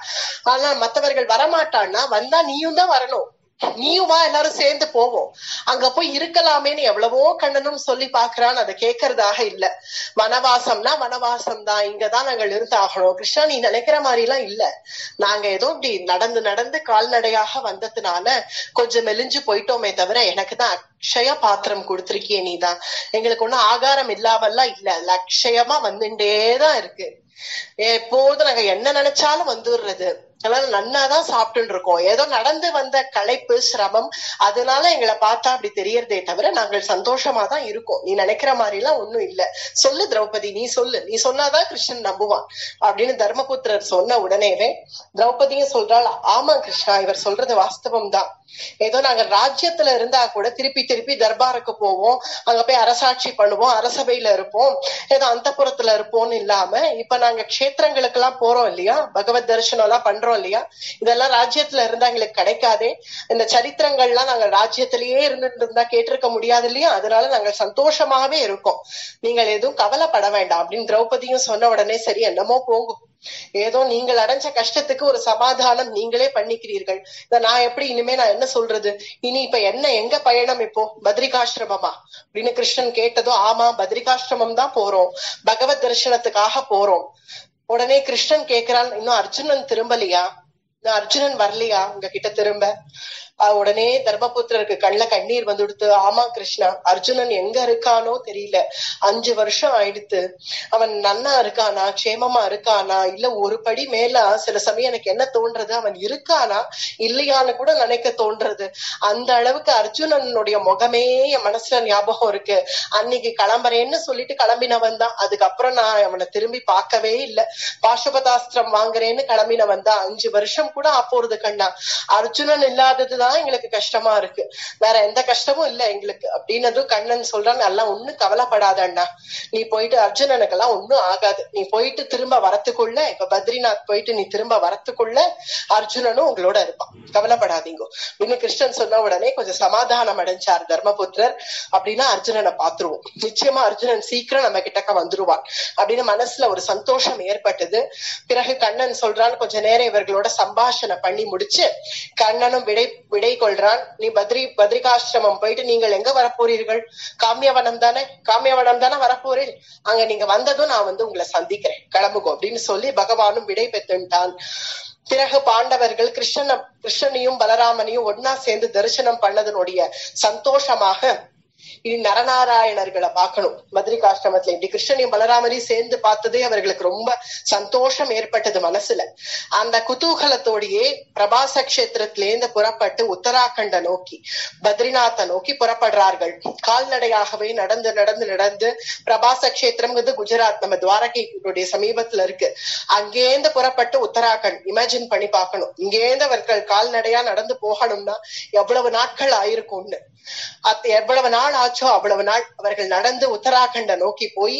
ஆனா மத்தவர்கள் வரமாட்டான்னா, வந்தா நீயும் தான் வரணும், நீயும் வா, எல்லாரும் சேர்ந்து போவோம், அங்க போய் இருக்கலாமேன்னு எவ்வளவோ கண்ணனும் சொல்லி பாக்குறான்னு அதை கேட்கறதாக இல்ல. வனவாசம்னா வனவாசம் தான், இங்கதான் நாங்கள் இருந்தாகணும். கிருஷ்ணா நீ நினைக்கிற மாதிரி எல்லாம் இல்ல, நாங்க ஏதோ இப்படி நடந்து நடந்து கால்நடையாக வந்ததுனால கொஞ்சம் மெலிஞ்சு போயிட்டோமே தவிர எனக்கு தான் அக்ஷய பாத்திரம் கொடுத்திருக்கியே, நீதான், எங்களுக்கு ஒண்ணும் ஆகாரம் இல்லாமல்லாம் இல்ல, அக்ஷயமா வந்துட்டேதான் இருக்கு, எப்போதும் நாங்க என்ன நினைச்சாலும் வந்துடுறது, அதனால நன்னாதான் சாப்பிட்டு இருக்கோம், ஏதோ நடந்து வந்த களைப்பு சிரமம் அதனால எங்களை பார்த்தா அப்படி தெரியறதே தவிர நாங்கள் சந்தோஷமா தான் இருக்கோம், நீ நினைக்கிற மாதிரி எல்லாம் ஒண்ணும் இல்ல, சொல்லு திரௌபதி நீ சொல்லு, நீ சொன்னாதான் கிருஷ்ணன் நம்புவான் அப்படின்னு தர்மபுத்திரர் சொன்ன உடனேவே திரௌபதியும் சொல்றாள், ஆமா கிருஷ்ணா இவர் சொல்றது வாஸ்தவம் தான், ஏதோ நாங்க ராஜ்யத்துல இருந்தா கூட திருப்பி திருப்பி தர்பாருக்கு போவோம், அங்க போய் அரசாட்சி பண்ணுவோம், அரசபையில இருப்போம், ஏதோ அந்தப்புறத்துல இருப்போம்னு இல்லாம இப்ப நாங்க க்ஷேத்திரங்களுக்கு எல்லாம் போறோம் இல்லையா, பகவத் தரிசனம் எல்லாம் பண்றோம் இல்லையா, இதெல்லாம் ராஜ்யத்துல இருந்தா எங்களுக்கு கிடைக்காதே, இந்த சரித்திரங்கள்லாம் நாங்க ராஜ்யத்திலேயே இருந்துட்டு இருந்தா கேட்டிருக்க முடியாது இல்லையா, அதனால நாங்க சந்தோஷமாவே இருக்கோம், நீங்கள் எதுவும் கவலைப்பட வேண்டாம் அப்படின்னு திரௌபதியும் சொன்ன உடனே சரி என்னமோ போகும், ஏதோ நீங்கள் அடைஞ்ச கஷ்டத்துக்கு ஒரு சமாதானம் நீங்களே பண்ணிக்கிறீர்கள், இத நான் எப்படி இனிமே நான் என்ன சொல்றது, இனி இப்ப என்ன எங்க பயணம், இப்போ பத்ரிகாசிரமமா அப்படின்னு கிருஷ்ணன் கேட்டதும் ஆமா பத்ரிகாசிரமம் தான் போறோம், பகவத் தரிசனத்துக்காக போறோம். உடனே கிருஷ்ணன் கேக்குறான், இன்னும் அர்ஜுனன் திரும்பலையா, இன்னும் அர்ஜுனன் வரலையா உங்ககிட்ட திரும்ப? உடனே தர்மபுத்திரருக்கு கண்ணுல கண்ணீர் வந்துடுத்து, ஆமா கிருஷ்ணா அர்ஜுனன் எங்க இருக்கானோ தெரியல, 5 வருஷம் ஆயிடுத்து, அவன் நன்னா இருக்கானா க்ஷேமமா இருக்கானா, இல்ல ஒரு படி மேல சில சமயம் எனக்கு என்ன தோன்றது, அவன் இருக்கானா இல்லையான்னு கூட நினைக்க தோன்றது, அந்த அளவுக்கு அர்ஜுனனுடைய முகமே என் மனசுல ஞாபகம் இருக்கு, அன்னைக்கு கிளம்புறேன்னு சொல்லிட்டு கிளம்பினவன் தான், அதுக்கப்புறம் நான் அவனை திரும்பி பார்க்கவே இல்லை, பாசுபதாஸ்திரம் வாங்குறேன்னு கிளம்பினவன் தான், 5 வருஷம் கூட ஆப்போறது கண்ணா, அர்ஜுனன் இல்லாததுதான் எங்களுக்கு கஷ்டமா இருக்கு, வேற எந்த கஷ்டமும் இல்ல எங்களுக்கு அப்படின்னதும் கண்ணன் சொல்றான், எல்லாம் ஒண்ணும் கவலைப்படாத அண்ணா, நீ போயிட்டு அர்ஜுனனுக்கு எல்லாம் ஒண்ணும் ஆகாது, நீ போயிட்டு திரும்ப வரத்துக்குள்ள, இப்ப பத்ரிநாத் போயிட்டு நீ திரும்ப வரத்துக்குள்ள அர்ஜுனனும் உங்களோட இருப்பான், கவலைப்படாதீங்க அப்படின்னு கிருஷ்ணன் சொன்ன உடனே கொஞ்சம் சமாதானம் அடைஞ்சார் தர்மபுத்திரர். அப்படின்னா அர்ஜுனனை பாத்துருவோம், நிச்சயமா அர்ஜுனன் சீக்கிரம் நம்ம கிட்டக்க வந்துருவான் அப்படின்னு மனசுல ஒரு சந்தோஷம் ஏற்பட்டது. பிறகு கண்ணன் சொல்றான், கொஞ்ச நேரம் இவர்களோட சம்பாஷணை பண்ணி முடிச்சு கண்ணனும் விடை கொள்றான், நீ பத்ரிகாசிரமம் போயிட்டு நீங்கள் எங்க வரப்போறீர்கள், காமியவனம் தானே வரப்போறீர்கள், அங்க நீங்க வந்ததும் நான் வந்து உங்களை சந்திக்கிறேன், கிளம்புகோ அப்படின்னு சொல்லி பகவானும் விடை பெற்றுட்டான். பிறகு பாண்டவர்கள் கிருஷ்ணனையும் பலராமனையும் ஒன்னா சேர்ந்து தரிசனம் பண்ணதனுடைய சந்தோஷமாக இனி நரநாராயணர்களை பார்க்கணும். பத்ரிகாஷ்டமத்துல இப்படி கிருஷ்ணனையும் பலராமரையும் சேர்ந்து பார்த்ததே அவர்களுக்கு ரொம்ப சந்தோஷம் ஏற்பட்டது மனசுல. அந்த குதூகலத்தோடையே பிரபாச கஷேத்திரத்திலேருந்து புறப்பட்டு உத்தராகண்ட நோக்கி பத்ரிநாத்தை நோக்கி புறப்படுறார்கள். கால்நடையாகவே நடந்து நடந்து நடந்து பிரபாச கஷேத்திரம்ங்கிறது குஜராத், நம்ம துவாரகையுடைய சமீபத்துல இருக்கு. அங்கேருந்து புறப்பட்டு உத்தராகண்ட் இமேஜின் பண்ணி பார்க்கணும். இங்கேருந்து அவர்கள் கால்நடையா நடந்து போகணும்னா எவ்வளவு நாட்கள் ஆயிருக்கும்னு. எவ்வளவு நாள் ஆச்சோ அவ்வளவு நாள் அவர்கள் நடந்து உத்தராகண்ட நோக்கி போய்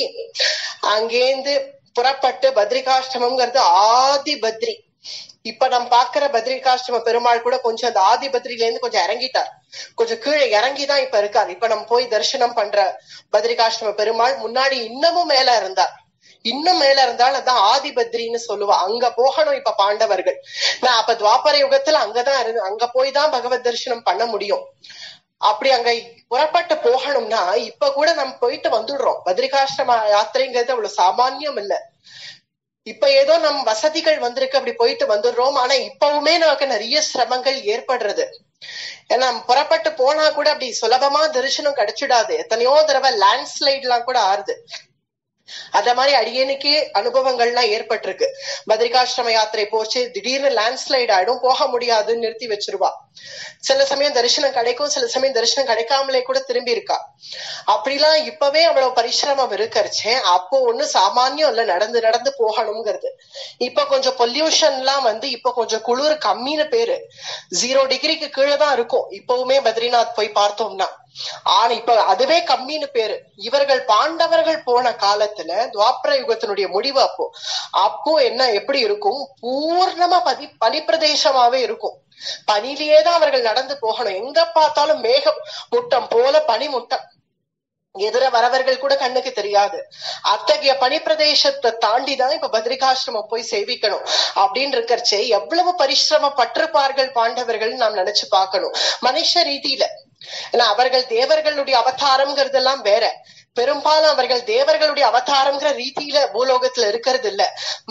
அங்கேந்து புறப்பட்டு பத்ரிகாஷ்டமம்ங்கிறது ஆதி பத்ரி. இப்ப நம்ம பாக்குற பத்ரிகாஷ்டம பெருமாள் கூட கொஞ்சம் அந்த ஆதி பத்ரியில இருந்து கொஞ்சம் இறங்கிட்டார், கொஞ்சம் கீழே இறங்கிதான் இப்ப இருக்காரு. இப்ப நம்ம போய் தரிசனம் பண்ற பத்ரிகாஷ்டம பெருமாள் முன்னாடி இன்னமும் மேல இருந்தார். இன்னும் மேல இருந்தாலும் அதான் ஆதி பத்ரின்னு சொல்லுவா. அங்க போகணும் இப்ப பாண்டவர்கள். நான் அப்ப துவாபர யுகத்துல அங்கதான் இருந்து அங்க போய் தான் பகவத் தரிசனம் பண்ண முடியும். அப்படி அங்க புறப்பட்டு போகணும்னா இப்ப கூட நம்ம போயிட்டு வந்துடுறோம். பத்ரிகாஷ்டம யாத்திரைங்கிறது அவ்வளவு சாமானியம் இல்ல. இப்ப ஏதோ நம் வசதிகள் வந்திருக்கு, அப்படி போயிட்டு வந்துடுறோம். ஆனா இப்பவுமே நமக்கு நிறைய சிரமங்கள் ஏற்படுறது. ஏன்னா புறப்பட்டு போனா கூட அப்படி சுலபமா தரிசனம் கிடைச்சிடாது. எத்தனையோ தடவை லேண்ட்ஸ்லைட் எல்லாம் கூட ஆறுது. அத மாதிரி அடியனுக்கே அனுபவங்கள்லாம் ஏற்பட்டிருக்கு. பத்ரிகாசிரம யாத்திரை போச்சு, திடீர்னு லேண்ட்ஸ்லைட் ஆயிடும், போக முடியாதுன்னு நிறுத்தி வச்சிருவா. சில சமயம் தரிசனம் கிடைக்கும், சில சமயம் தரிசனம் கிடைக்காமலே கூட திரும்பி இருக்கா. அப்படிலாம் இப்பவே அவ்வளவு பரிசிரமம் இருக்கறச்சே, அப்போ ஒண்ணு சாமானியம் இல்ல, நடந்து நடந்து போகணுங்கிறது. இப்ப கொஞ்சம் பொல்யூஷன் எல்லாம் இப்ப கொஞ்சம் குளிர் கம்மின்னு பேரு, 0 டிகிரிக்கு கீழே தான் இருக்கும் இப்பவுமே பத்ரிநாத் போய் பார்த்தோம்னா. ஆனா இப்ப அதுவே கம்மின்னு பேரு. இவர்கள் பாண்டவர்கள் போன காலத்துல துவாபர யுகத்தினுடைய முடிவு அப்போ என்ன எப்படி இருக்கும், பூர்ணமா பனிப்பிரதேசமாவே இருக்கும். பனிலேயேதான் அவர்கள் நடந்து போகணும். எங்க பார்த்தாலும் மேக முட்டம் போல பனிமுட்டம், எதிர வரவர்கள் கூட கண்ணுக்கு தெரியாது. அத்தகைய பனிப்பிரதேசத்தை தாண்டிதான் இப்ப பத்ரிகாசிரமம் போய் சேவிக்கணும் அப்படின்னு இருக்கறச்சே எவ்வளவு பரிசிரமப்பட்டிருப்பார்கள் பாண்டவர்கள் நாம் நினைச்சு பார்க்கணும். மனுஷ ரீதியில ஏன்னா அவர்கள் தேவர்களுடைய அவதாரம்ங்கிறதெல்லாம் வேற. பெரும்பாலும் அவர்கள் தேவர்களுடைய அவதாரம்ங்கிற ரீதியில பூலோகத்துல இருக்கிறது இல்ல,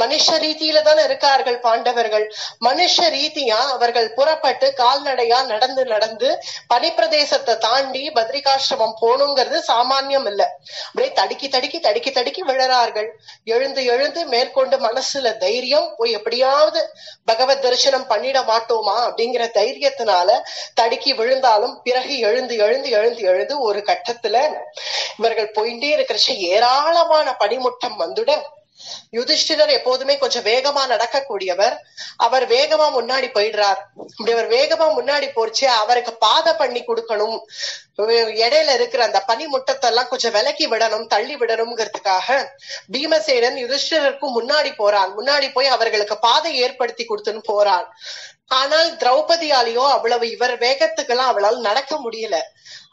மனுஷ ரீதியில தானே இருக்கார்கள் பாண்டவர்கள். மனுஷ ரீதியா அவர்கள் புறப்பட்டு கால்நடையா நடந்து நடந்து பனிப்பிரதேசத்தை தாண்டி பத்ரிகாசிரமம் போகணுங்கிறது சாமானியம் இல்ல. அப்படியே தடுக்கி தடுக்கி தடுக்கி தடுக்கி விழறார்கள். எழுந்து எழுந்து மேற்கொண்டு மனசுல தைரியம், போய் எப்படியாவது பகவத் தரிசனம் பண்ணிட மாட்டோமா அப்படிங்கிற தைரியத்தினால தடுக்கி விழுந்தாலும் பிறகு எழுந்து எழுந்து எழுந்து எழுந்து ஒரு கட்டத்துல இவர்கள் போயிட்டே இருக்கிற ஏராளமான பனிமுட்டம் வந்துட, யுதிஷ்டிரர் எப்போதுமே கொஞ்சம் வேகமா நடக்கக்கூடியவர். அவர் வேகமா முன்னாடி போயிடுறார். அப்படி அவர் வேகமா முன்னாடி போச்சு, அவருக்கு பாதை பண்ணி கொடுக்கணும், இடையில இருக்கிற அந்த பனிமுட்டத்தை எல்லாம் கொஞ்சம் விலக்கி விடணும், தள்ளி விடணும்ங்கிறதுக்காக பீமசேனன் யுதிஷ்டிரருக்கும் முன்னாடி போறான். முன்னாடி போய் அவர்களுக்கு பாதை ஏற்படுத்தி கொடுத்துன்னு போறான். ஆனால் திரௌபதியாலேயோ அவ்வளவு இவர் வேகத்துக்கெல்லாம் அவளால் நடக்க முடியல.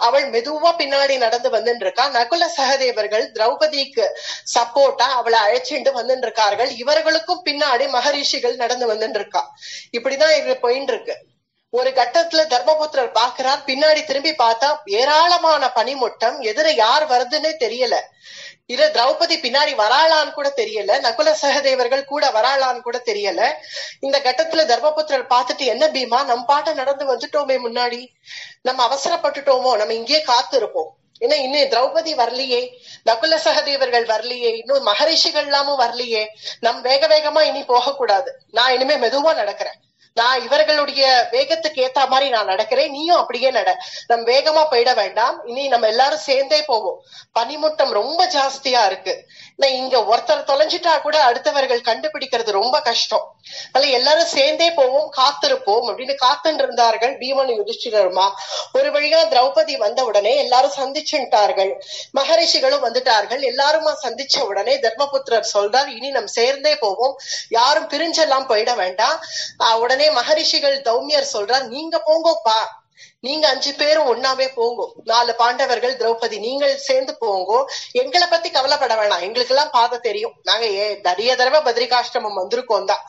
அவள் மெதுவா பின்னாடி நடந்து வந்துட்டு இருக்கா. நகுல சகதேவர்கள் திரௌபதிக்கு சப்போர்ட்டா அவளை அழைச்சிட்டு வந்துட்டு இருக்கார்கள். இவர்களுக்கும் பின்னாடி மகரிஷிகள் நடந்து வந்துட்டு இருக்கா. இப்படிதான் இது போயிட்டு இருக்கு. ஒரு கட்டத்துல தர்மபுத்திரர் பாக்குறார், பின்னாடி திரும்பி பார்த்தா ஏராளமான பனிமுட்டம், எதிர யார் வருதுன்னே தெரியல. இது திரௌபதி பின்னாடி வராளான்னு கூட தெரியல, நகுல சகதேவர்கள் கூட வராளான்னு கூட தெரியல. இந்த கட்டத்துல தர்மபுத்திரர் பார்த்துட்டு, என்ன பீமா, நம் பாட்ட நடந்து வந்துட்டோமே, முன்னாடி நம்ம அவசரப்பட்டுட்டோமோ, நம்ம இங்கேயே காத்து இருப்போம், ஏன்னா இன்னும் திரௌபதி வரலையே, நகுல சகதேவர்கள் வரலையே, இன்னும் மகரிஷிகள் எல்லாமும் வரலையே, நம் வேக வேகமா இனி போக கூடாது, நான் இனிமே மெதுவா நடக்கிறேன், நான் இவர்களுடைய வேகத்துக்கு ஏத்த மாதிரி நான் நடக்கிறேன், நீயும் அப்படியே நட, நம்ம வேகமா போயிட வேண்டாம், இனி நம்ம எல்லாரும் சேர்ந்தே போவோம், பனிமுட்டம் ரொம்ப ஜாஸ்தியா இருக்கு, இங்க ஒருத்தர் தொலைஞ்சிட்டா கூட அடுத்தவர்கள் கண்டுபிடிக்கிறது ரொம்ப கஷ்டம், அதனால எல்லாரும் சேர்ந்தே போவோம், காத்திருப்போம் அப்படின்னு காத்துட்டு இருந்தார்கள் பீமன் யுதிஷ்டிரருமா. ஒரு வழியா திரௌபதி வந்த உடனே எல்லாரும் சந்திச்சுட்டார்கள், மகரிஷிகளும் வந்துட்டார்கள். எல்லாருமா சந்திச்ச உடனே தர்மபுத்திரர் சொல்றார், இனி நம்ம சேர்ந்தே போவோம், யாரும் பிரிஞ்செல்லாம் போயிட வேண்டாம். உடனே மகரிஷிகள் தௌமியர் சொல்றார், நீங்க போங்கோப்பா, நீங்க 5 பேரும் ஒன்னாவே போங்கோ, 4 பாண்டவர்கள் திரௌபதி நீங்கள் சேர்ந்து போங்கோ, எங்களை பத்தி கவலைப்பட வேணாம், எங்களுக்கு எல்லாம் பாதை தெரியும், நாங்க நிறைய தடவை பத்ரிகாஷ்டமம் வந்திருக்கோம் தான்,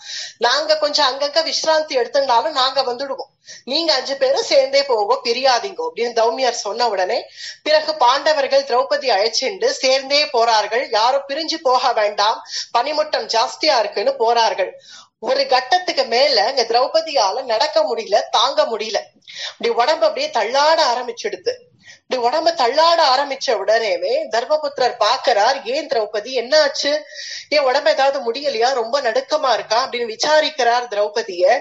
நாங்க கொஞ்சம் அங்கங்க விசிராந்தி எடுத்துட்டாலும் நாங்க வந்துடுவோம், நீங்க 5 பேரும் சேர்ந்தே போங்கோ, பிரியாதீங்கோ அப்படின்னு தௌமியர் சொன்ன உடனே பிறகு பாண்டவர்கள் திரௌபதி அழைச்சிண்டு சேர்ந்தே போறார்கள். யாரும் பிரிஞ்சு போக வேண்டாம், பனிமுட்டம் ஜாஸ்தியா இருக்குன்னு போறார்கள். ஒரு கட்டத்துக்கு மேல இங்க திரௌபதியால நடக்க முடியல, தாங்க முடியல, இப்படி உடம்பு அப்படியே தள்ளாட ஆரம்பிச்சிடுது. இப்படி உடம்பு தள்ளாட ஆரம்பிச்ச உடனேவே தர்மபுத்திரர் பாக்குறார், ஏன் திரௌபதி என்ன ஆச்சு, ஏன் உடம்பு ஏதாவது முடியலையா, ரொம்ப நடுக்கமா இருக்கா அப்படின்னு விசாரிக்கிறார் திரௌபதிய.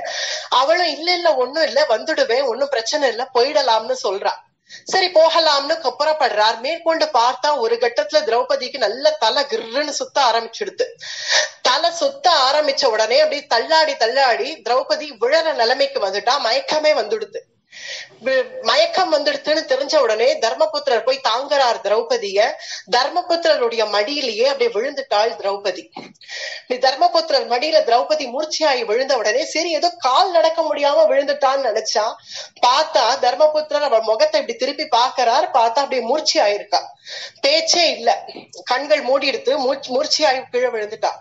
அவளும் இல்ல இல்ல ஒண்ணும் இல்ல, வந்துடுவேன், ஒன்னும் பிரச்சனை இல்ல, போயிடலாம்னு சொல்றா. சரி போகலாம்னு கொப்பரப்படுறார். மேற்கொண்டு பார்த்தா ஒரு கட்டத்துல திரௌபதிக்கு நல்ல தலை கிர்ன்னு சுத்த ஆரம்பிச்சிடுது. தலை சுத்த ஆரம்பிச்ச உடனே அப்படி தள்ளாடி தள்ளாடி திரௌபதி விழற நிலைமைக்கு வந்துட்டா, மயக்கமே வந்துடுது. மயக்கம் வந்துடுதுன்னு தெரிஞ்ச உடனே தர்மபுத்திரர் போய் தாங்குறார் திரௌபதிய. தர்மபுத்திரருடைய மடியிலேயே அப்படியே விழுந்துட்டாள் திரௌபதி. தர்மபுத்திரர் மடியில திரௌபதி மூர்ச்சியாகி விழுந்த உடனே சரி ஏதோ கால் நடக்க முடியாம விழுந்துட்டான்னு நினைச்சா, பார்த்தா தர்மபுத்திரர் அவள் முகத்தை இப்படி திருப்பி பாக்குறார். பார்த்தா அப்படியே மூர்ச்சி ஆயிருக்கா, பேச்சே இல்ல, கண்கள் மூடி எடுத்து மூர்ச்சியாகி கீழே விழுந்துட்டா.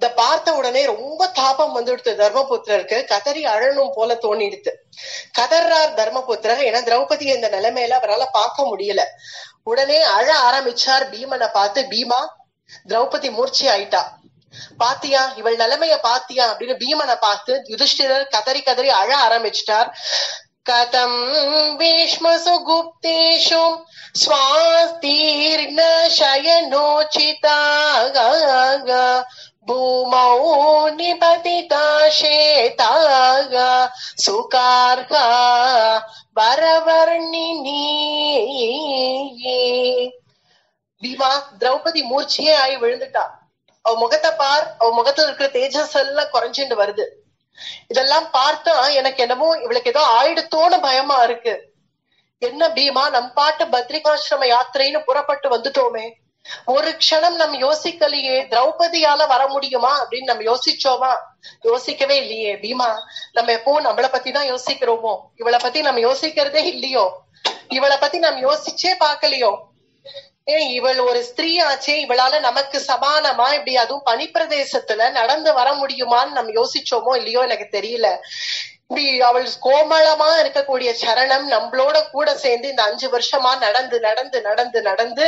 இத பார்த்த உடனே ரொம்ப தாபம் வந்துடுத்து தர்மபுத்திரருக்கு, கதறி அழணும் போல தோணிடுத்து. கதர்றார் தர்மபுத்திரர், ஏன்னா திரௌபதியை இந்த நிலைமையில அவரால் பார்க்க முடியல. உடனே அழ ஆரம்பிச்சார் பீமனை பார்த்து, பீமா திரௌபதி மூர்ச்சி ஆயிட்டா, பாத்தியா இவள் நிலைமைய பாத்தியா அப்படின்னு பீமனை பார்த்து யுதிஷ்டிரர் கதறி கதறி அழ ஆரம்பிச்சிட்டார். கதம் பீஷ்மசு குப்தேஷு ஸ்வாஸ்தீர்ண சயனோசிதாக பூமௌ நிபதிதா சேதாக சுகார்ஹா வரவர்ணினி. பீமா திரௌபதி மூர்ச்சியே ஆகி விழுந்துட்டா. அவ முகத்தை பார், அவ முகத்துல இருக்கிற தேஜஸ் எல்லாம் குறைஞ்சுட்டு வருது. இதெல்லாம் பார்த்தா எனக்கு என்னமோ இவளுக்கு ஏதோ ஆயிடுத்தோன்னு பயமா இருக்கு. என்ன பீமா, நம் பாட்டு பத்ரிகாசிரம யாத்திரைன்னு புறப்பட்டு வந்துட்டோமே, ஒரு க்ஷணம் நம்ம யோசிக்கலையே திரௌபதியால வர முடியுமா அப்படின்னு நம்ம யோசிச்சோமா? யோசிக்கவே இல்லையே பீமா. நம்ம எப்பவும் நம்மளை பத்தி தான் யோசிக்கிறோமோ, இவளை பத்தி நம்ம யோசிக்கிறதே இல்லையோ, இவளை பத்தி நம்ம யோசிச்சே பாக்கலையோ. இவள் ஒரு ஸ்திரீ ஆச்சே, இவளால நமக்கு சமானமா இப்படி அதுவும் பனிப்பிரதேசத்துல நடந்து வர முடியுமான்னு நம்ம யோசிச்சோமோ இல்லையோ எனக்கு தெரியல. இப்படி அவள் கோமளமா இருக்கக்கூடிய சரணம் நம்மளோட கூட சேர்ந்து இந்த 5 வருஷமா நடந்து நடந்து நடந்து நடந்து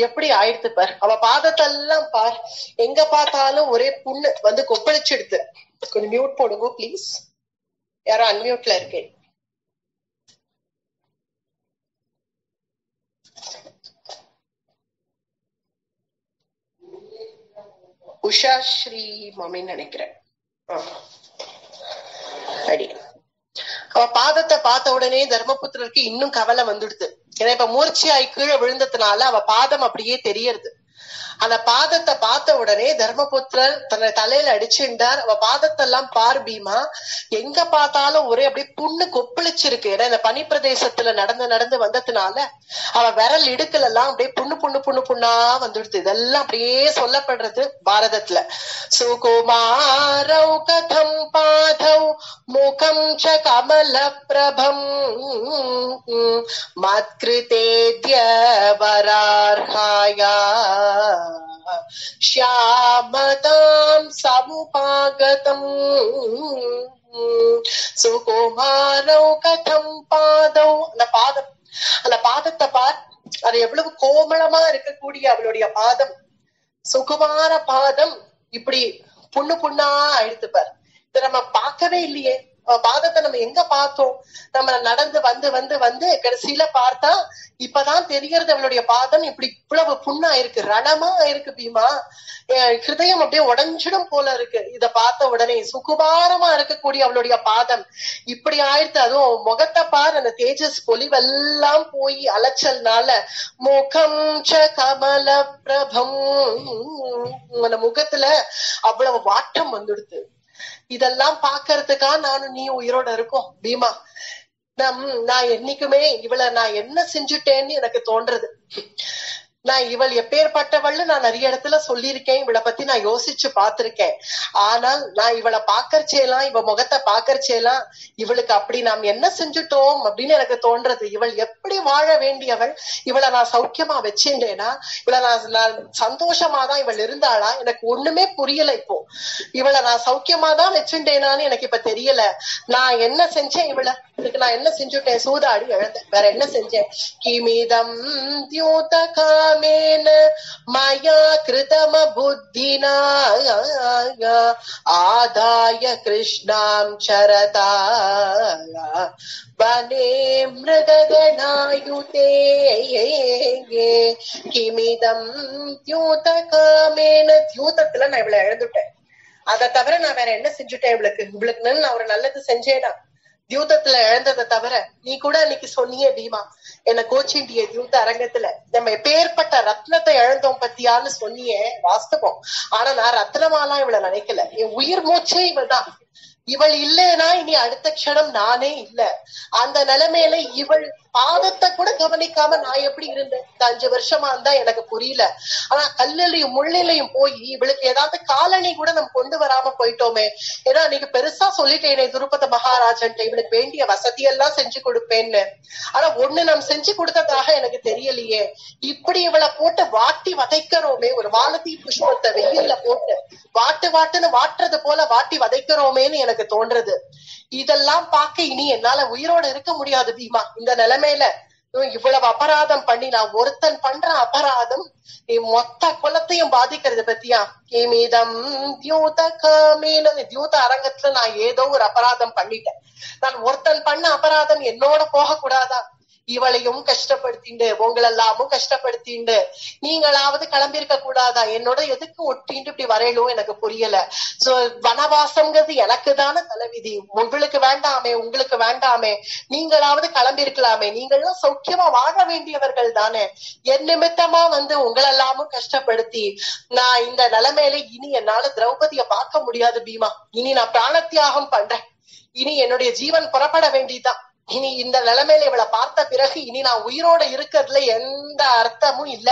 எப்படி ஆயிடுத்து பார். அவ பாதத்தெல்லாம் பார், எங்க பார்த்தாலும் ஒரே புண்ணு வந்து கொப்பளிச்சிடுது. கொஞ்சம் மியூட் போடுங்க பிளீஸ், யாரோ அன்மியூட்ல இருக்கேன். உஷா ஸ்ரீ மம்மின்னு நினைக்கிறேன். அடி அவ பாதத்தை பார்த்த உடனே தர்மபுத்திரருக்கு இன்னும் கவலை வந்துடுது. ஏன்னா இப்ப மூர்ச்சியாய் கீழே விழுந்ததுனால அவ பாதம் அப்படியே தெரியறது. அந்த பாதத்தை பார்த்த உடனே தர்மபுத்திரர் தன்னை தலையில அடிச்சுட்டார். அவ பாதத்தெல்லாம் பார் பீமா, எங்க பார்த்தாலும் ஒரே அப்படியே புண்ணு கொப்பளிச்சிருக்கு. ஏன்னா இந்த பனி பிரதேசத்துல நடந்து நடந்து வந்ததுனால அவ விரல் இடுக்கல் எல்லாம் அப்படியே புண்ணு புண்ணு புண்ணு புண்ணா வந்துடுது. இதெல்லாம் அப்படியே சொல்லப்படுறது பாரதத்துல. சுகுமாரௌ கதம் பாதௌ முகம் ச கமல பிரபம் மத்கிருதேத்ய வரார்ஹாயா ஷ்யாமதாம் சமுபாகதம் சுகுமாரௌ கதம் பாதௌ. அந்த பாதத்தை பார், அது எவ்வளவு கோமளமா இருக்கக்கூடிய அவளுடைய பாதம், சுகுமார பாதம் இப்படி புண்ணு புண்ணா ஆயிடுத்து பார். இத நம்ம பார்க்கவே இல்லையே. பாதத்தை நம்ம எங்க பார்த்தோம்? நம்ம நடந்து வந்து வந்து வந்து கடைசியில பார்த்தா இப்பதான் தெரியறது அவளுடைய பாதம் இப்படி இவ்வளவு புண்ணா இருக்கு, ரணமா இருக்கு பீமா. ஹிருதயம் அப்படியே உடஞ்சிடும் போல இருக்கு இத பார்த்த உடனே. சுகுமாரமா இருக்கக்கூடிய அவளுடைய பாதம் இப்படி ஆயிடுத்து. அதுவும் முகத்தை பார், அந்த தேஜஸ் பொலிவெல்லாம் போய் அலைச்சல்னால முகம் ச கமல பிரபம், அந்த முகத்துல அவ்வளவு வாட்டம் வந்துடுது. இதெல்லாம் பாக்குறதுக்கா நானும் நீ உயிரோட இருக்கோம் பீமா. நான் என்னைக்குமே இவளை நான் என்ன செஞ்சுட்டேன்னு எனக்கு தோன்றது. நான் இவள் எப்பேற்பட்டவள்னு நான் நிறைய இடத்துல சொல்லியிருக்கேன், இவளை பத்தி நான் யோசிச்சு பார்த்திருக்கேன். ஆனால் நான் இவளை பாக்கறச்சேலாம், இவ முகத்தை பாக்கறச்சேலாம் இவளுக்கு அப்படி நாம் என்ன செஞ்சுட்டோம் அப்படின்னு எனக்கு தோன்றது. இவள் எப்படி வாழ வேண்டியவள், இவளை நான் சௌக்கியமா வச்சுட்டேனா, இவளை நான் சந்தோஷமாதான் இவள் இருந்தாளா, எனக்கு ஒண்ணுமே புரியல. இப்போ இவளை நான் சௌக்கியமாதான் வச்சுட்டேனான்னு எனக்கு இப்ப தெரியல. நான் என்ன செஞ்சேன், இவளுக்கு நான் என்ன செஞ்சுட்டேன்? சூதாடி இழந்தேன், வேற என்ன செஞ்சேன்? கிமிதம் தியூதகா மயா கிருதம புத்தினா ஆதாய கிருஷ்ணாம் சரதா வனே மிருககணாயுதே கிமிதம் தியூதகாமேன. தியூதத்துல நான் இவளை இழந்துட்டேன், அதை தவிர நான் வேற என்ன செஞ்சுட்டேன்? இவளுக்கு நான் ஒரு நல்லது செஞ்சேனா? தியூதத்துல இழந்ததை தவிர. நீ கூட அன்னைக்கு சொன்னியே பீமா, என்ன கோச்சிண்டிய தியூத அரங்கத்துல நம்ம எப்பேற்பட்ட ரத்னத்தை இழந்தோம் பத்தியான்னு சொன்னியே, வாஸ்தவம். ஆனா நான் ரத்னமாலாம் இவளை நினைக்கல. என் உயிர் மூச்சே இவள்தான். இவள் இல்லைன்னா இனி அடுத்த க்ஷணம் நானே இல்ல. அந்த நிலைமையில இவள் பாதத்தை கூட கவனிக்காம நான் எப்படி இருந்தேன்? 5 வருஷமா இருந்தா எனக்கு புரியல. ஆனா கல்லிலையும் முள்ளிலையும் போய் இவளுக்கு ஏதாவது காலணி கூட நம்ம கொண்டு வராம போயிட்டோமே. ஏன்னா அன்னைக்கு பெருசா சொல்லிட்டேனே துருபத மகாராஜன் இவளுக்கு வேண்டிய வசதியெல்லாம் செஞ்சு கொடுப்பேன்னு. ஆனா ஒண்ணு நம்ம செஞ்சு கொடுத்ததாக எனக்கு தெரியலையே. இப்படி இவளை போட்டு வாட்டி வதைக்கிறோமே, ஒரு வானதி புஷ்பத்தை வெயில்ல போட்டு வாட்டுன்னு வாட்டுறது போல வாட்டி வதைக்கிறோமேன்னு எனக்கு தோன்றது. இதெல்லாம் பார்க்க இனி என்னால உயிரோட இருக்க முடியாது பீமா. இந்த நிலைமையில இவ்வளவு அபராதம் பண்ணி நான் ஒருத்தன் பண்ற அபராதம் நீ மொத்த குலத்தையும் பாதிக்கிறது பத்தியா? கிமிதம் தியூத அரங்கத்துல நான் ஏதோ ஒரு அபராதம் பண்ணிட்டேன். நான் ஒருத்தன் பண்ண அபராதம் என்னோட போக கூடாதா? இவளையும் கஷ்டப்படுத்திண்டு உங்களெல்லாமும் கஷ்டப்படுத்திண்டு நீங்களாவது கிளம்பிருக்க கூடாதா? என்னோட எதுக்கு ஒட்டிட்டு இப்படி வரையலும் எனக்கு புரியல. சோ வனவாசம்ங்கிறது எனக்கு தானே தலைவிதி. உங்களுக்கு வேண்டாமே, உங்களுக்கு வேண்டாமே, நீங்களாவது கிளம்பிருக்கலாமே. நீங்கள்லாம் சௌக்கியமா வாழ வேண்டியவர்கள் தானே. என் நிமித்தமா உங்களெல்லாமும் கஷ்டப்படுத்தி நான் இந்த நிலைமையில இனி என்னால திரௌபதிய பார்க்க முடியாது பீமா. இனி நான் பிராணத்தியாகம் பண்றேன். இனி என்னுடைய ஜீவன் புறப்பட வேண்டியதுதான். இனி இந்த நிலைமையில இவளை பார்த்த பிறகு இனி நான் உயிரோட இருக்கிறதுல எந்த அர்த்தமும் இல்ல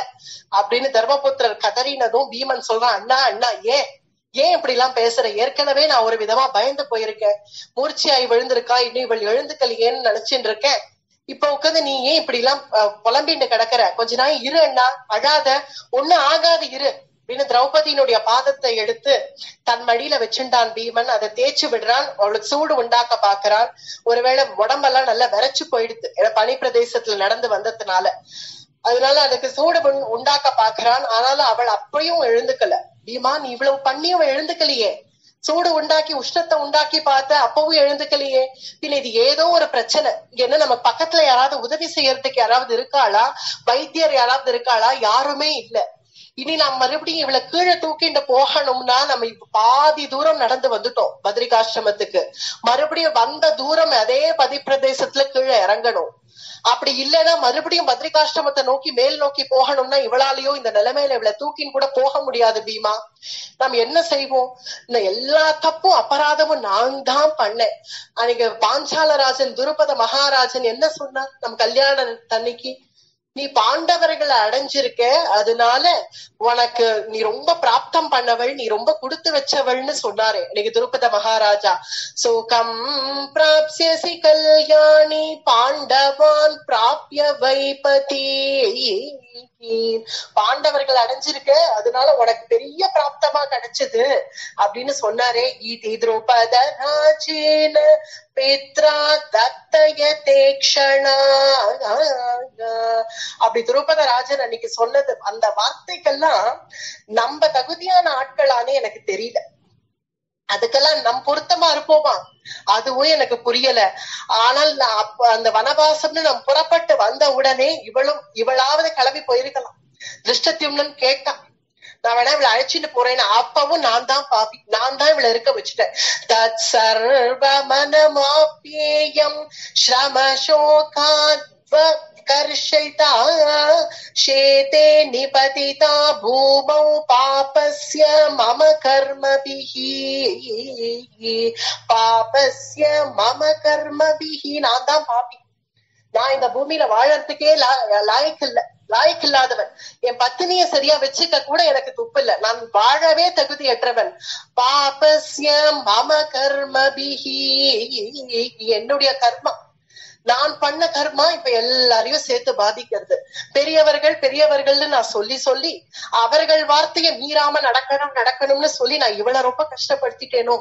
அப்படின்னு தர்மபுத்திரர் கதறினதும் பீமன் சொல்றான், அண்ணா அண்ணா ஏன் இப்படி எல்லாம் பேசுற? ஏற்கனவே நான் ஒரு விதமா பயந்து போயிருக்கேன். மூர்ச்சியாய் விழுந்திருக்கா, இன்னும் இவள் எழுந்துக்கலையேன்னு நினைச்சுட்டு இருக்கேன். இப்ப உட்காந்து நீ ஏன் இப்படி எல்லாம் புலம்பின்னு கிடக்குற? கொஞ்ச நாள் இரு அண்ணா, அழாத, ஒண்ணு ஆகாது, இரு அப்படின்னு திரௌபதியினுடைய பாதத்தை எடுத்து தன் மடியில வச்சுட்டான் பீமன். அதை தேய்ச்சி விடுறான். அவளுக்கு சூடு உண்டாக்க பாக்குறான். ஒருவேளை உடம்பெல்லாம் நல்லா விரைச்சு போயிடுது, பனி பிரதேசத்துல நடந்து வந்ததுனால. அதனால அதுக்கு சூடு உண்டாக்க பாக்குறான். ஆனாலும் அவள் அப்பயும் எழுந்துக்கல. பீமா, நீ இவ்வளவு பண்ணியும் எழுந்துக்கலையே, சூடு உண்டாக்கி உஷ்ணத்தை உண்டாக்கி பார்த்த அப்பவும் எழுந்துக்கலையே, பின்ன இது ஏதோ ஒரு பிரச்சனை. இங்க என்ன நம்ம பக்கத்துல யாராவது உதவி செய்யறதுக்கு யாராவது இருக்காளா? வைத்தியர் யாராவது இருக்காளா? யாருமே இல்ல. இனி நாம் மறுபடியும் இவளை கீழே தூக்கிட்டு போகணும்னா நம்ம இப்ப பாதி தூரம் நடந்து வந்துட்டோம் பத்ரிகாசிரமத்துக்கு. மறுபடியும் வந்த தூரம் அதே பதி பிரதேசத்துல கீழே இறங்கணும். அப்படி இல்லைன்னா மறுபடியும் பத்ரிகாசிரமத்தை நோக்கி மேல் நோக்கி போகணும்னா இவளாலேயோ இந்த நிலைமையில இவளை தூக்கின்னு கூட போக முடியாது பீமா. நாம் என்ன செய்வோம்? இந்த எல்லா தப்பும் அபராதமும் நான் தான் பண்ணேன். அன்னைக்கு பாஞ்சாலராஜன் துருபத மகாராஜன் என்ன சொன்னார் நம் கல்யாண தன்னைக்கு? நீ பாண்டவர்களை அடைஞ்சிருக்க, அதனால உனக்கு நீ ரொம்ப பிராப்தம் பண்ணவள், நீ ரொம்ப கொடுத்து வச்சவள்னு சொன்னாரு இன்னைக்கு துருபத மகாராஜா. சோகம் பிராப்ஸ்யசி கல்யாணி பாண்டவான் பிராப்ய வைபதி. பாண்டவர்கள் அடைஞ்சிருக்க, அதனால உனக்கு பெரிய பிராப்தமா கிடைச்சது அப்படின்னு சொன்னாரே. திரௌபத ராஜேன பித்ரா தத்தயதே க்ஷணா. அப்படி துருபத ராஜன் அன்னைக்கு சொன்னது, அந்த வார்த்தைக்கெல்லாம் நம்ம தகுதியான ஆட்களானே எனக்கு தெரியல. அதுக்கெல்லாம் நம் பொருத்தமா இருப்போமா அதுவும் எனக்கு புரியல. ஆனால் நான் அந்த வனவாசம்னு நம்ம புறப்பட்டு வந்த உடனே இவளாவது கிளம்பி போயிருக்கலாம். திருஷ்டத்யும்னன் கேட்டான், நான் வேணா இவளை அழைச்சிட்டு போறேன்னு. அப்பவும் நான் தான் பாப்பி, நான் தான் இவளை இருக்க வச்சுட்டேன். தத் சர்வமனமாப்யேயம் ஸ்ரமசோகாத்வ கர்ஷிதா ஷேதே நிபதிதா பூமௌ பாபஸ்ய மம கர்மபிஹி. பாபஸ்ய மம கர்மபிஹி. நான் தான் பாப்பி. நான் இந்த பூமியில வாழறதுக்கே லாயக்கில்லாதவன். என் பத்தினிய சரியா வச்சுக்க கூட எனக்கு துப்பு இல்ல. நான் வாழவே தகுதியற்றவன். பாபஸ்ய மம கர்மபிஹி. என்னுடைய கர்மா, நான் பண்ண கர்மா இப்ப எல்லாரையும் சேர்த்து பாதிக்கிறது. பெரியவர்கள்னு நான் சொல்லி அவர்கள் வார்த்தைய மீறாம நடக்கணும்னு சொல்லி நான் இவ்வளவு ரொம்ப கஷ்டப்படுத்திட்டேனோ,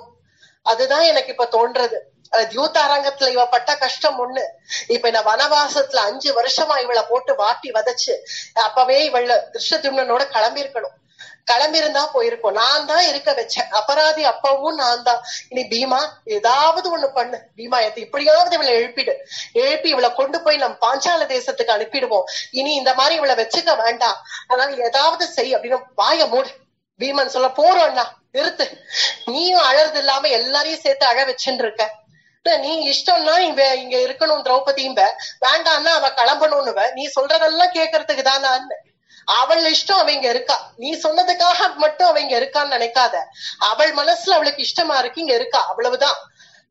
அதுதான் எனக்கு இப்ப தோன்றது. தியூத அரங்கத்துல இவ பட்ட கஷ்டம் ஒண்ணு. இப்ப இந்த வனவாசத்துல 5 வருஷமா இவளை போட்டு வாட்டி வதச்சு அப்பவே இவள திருஷ்டத்யும்னனோட கிளம்பியிருந்தா போயிருக்கோம். நான் தான் இருக்க வச்சேன். அபராதி அப்பவும் நான் தான். இனி பீமா ஏதாவது ஒண்ணு பண்ணு பீமா, இப்படியாவது இவளை எழுப்பி இவளை கொண்டு போய் நம்ம பாஞ்சால தேசத்துக்கு அனுப்பிடுவோம். இனி இந்த மாதிரி இவளை வச்சுக்க வேண்டாம், அதனால ஏதாவது செய் அப்படின்னு வாய மூடு. பீமன் சொல்ல, போறோம் அண்ணா, நிறுத்து. நீயும் அழறது இல்லாம எல்லாரையும் சேர்த்து அழ வச்சுட்டு இருக்க. நீ இஷ்டம்னா இங்க இருக்கணும் திரௌபதியும்ப, வேண்டாம்னா அவ கிளம்பணும்னுவ. நீ சொல்றதெல்லாம் கேட்கறதுக்கு தானே. அவள் இஷ்டம் அவங்க இருக்கா, நீ சொன்னதுக்காக மட்டும் அவங்க இருக்கான்னு நினைக்காத. அவள் மனசுல அவளுக்கு இஷ்டமா இருக்கு, இங்க இருக்கா, அவ்வளவுதான்.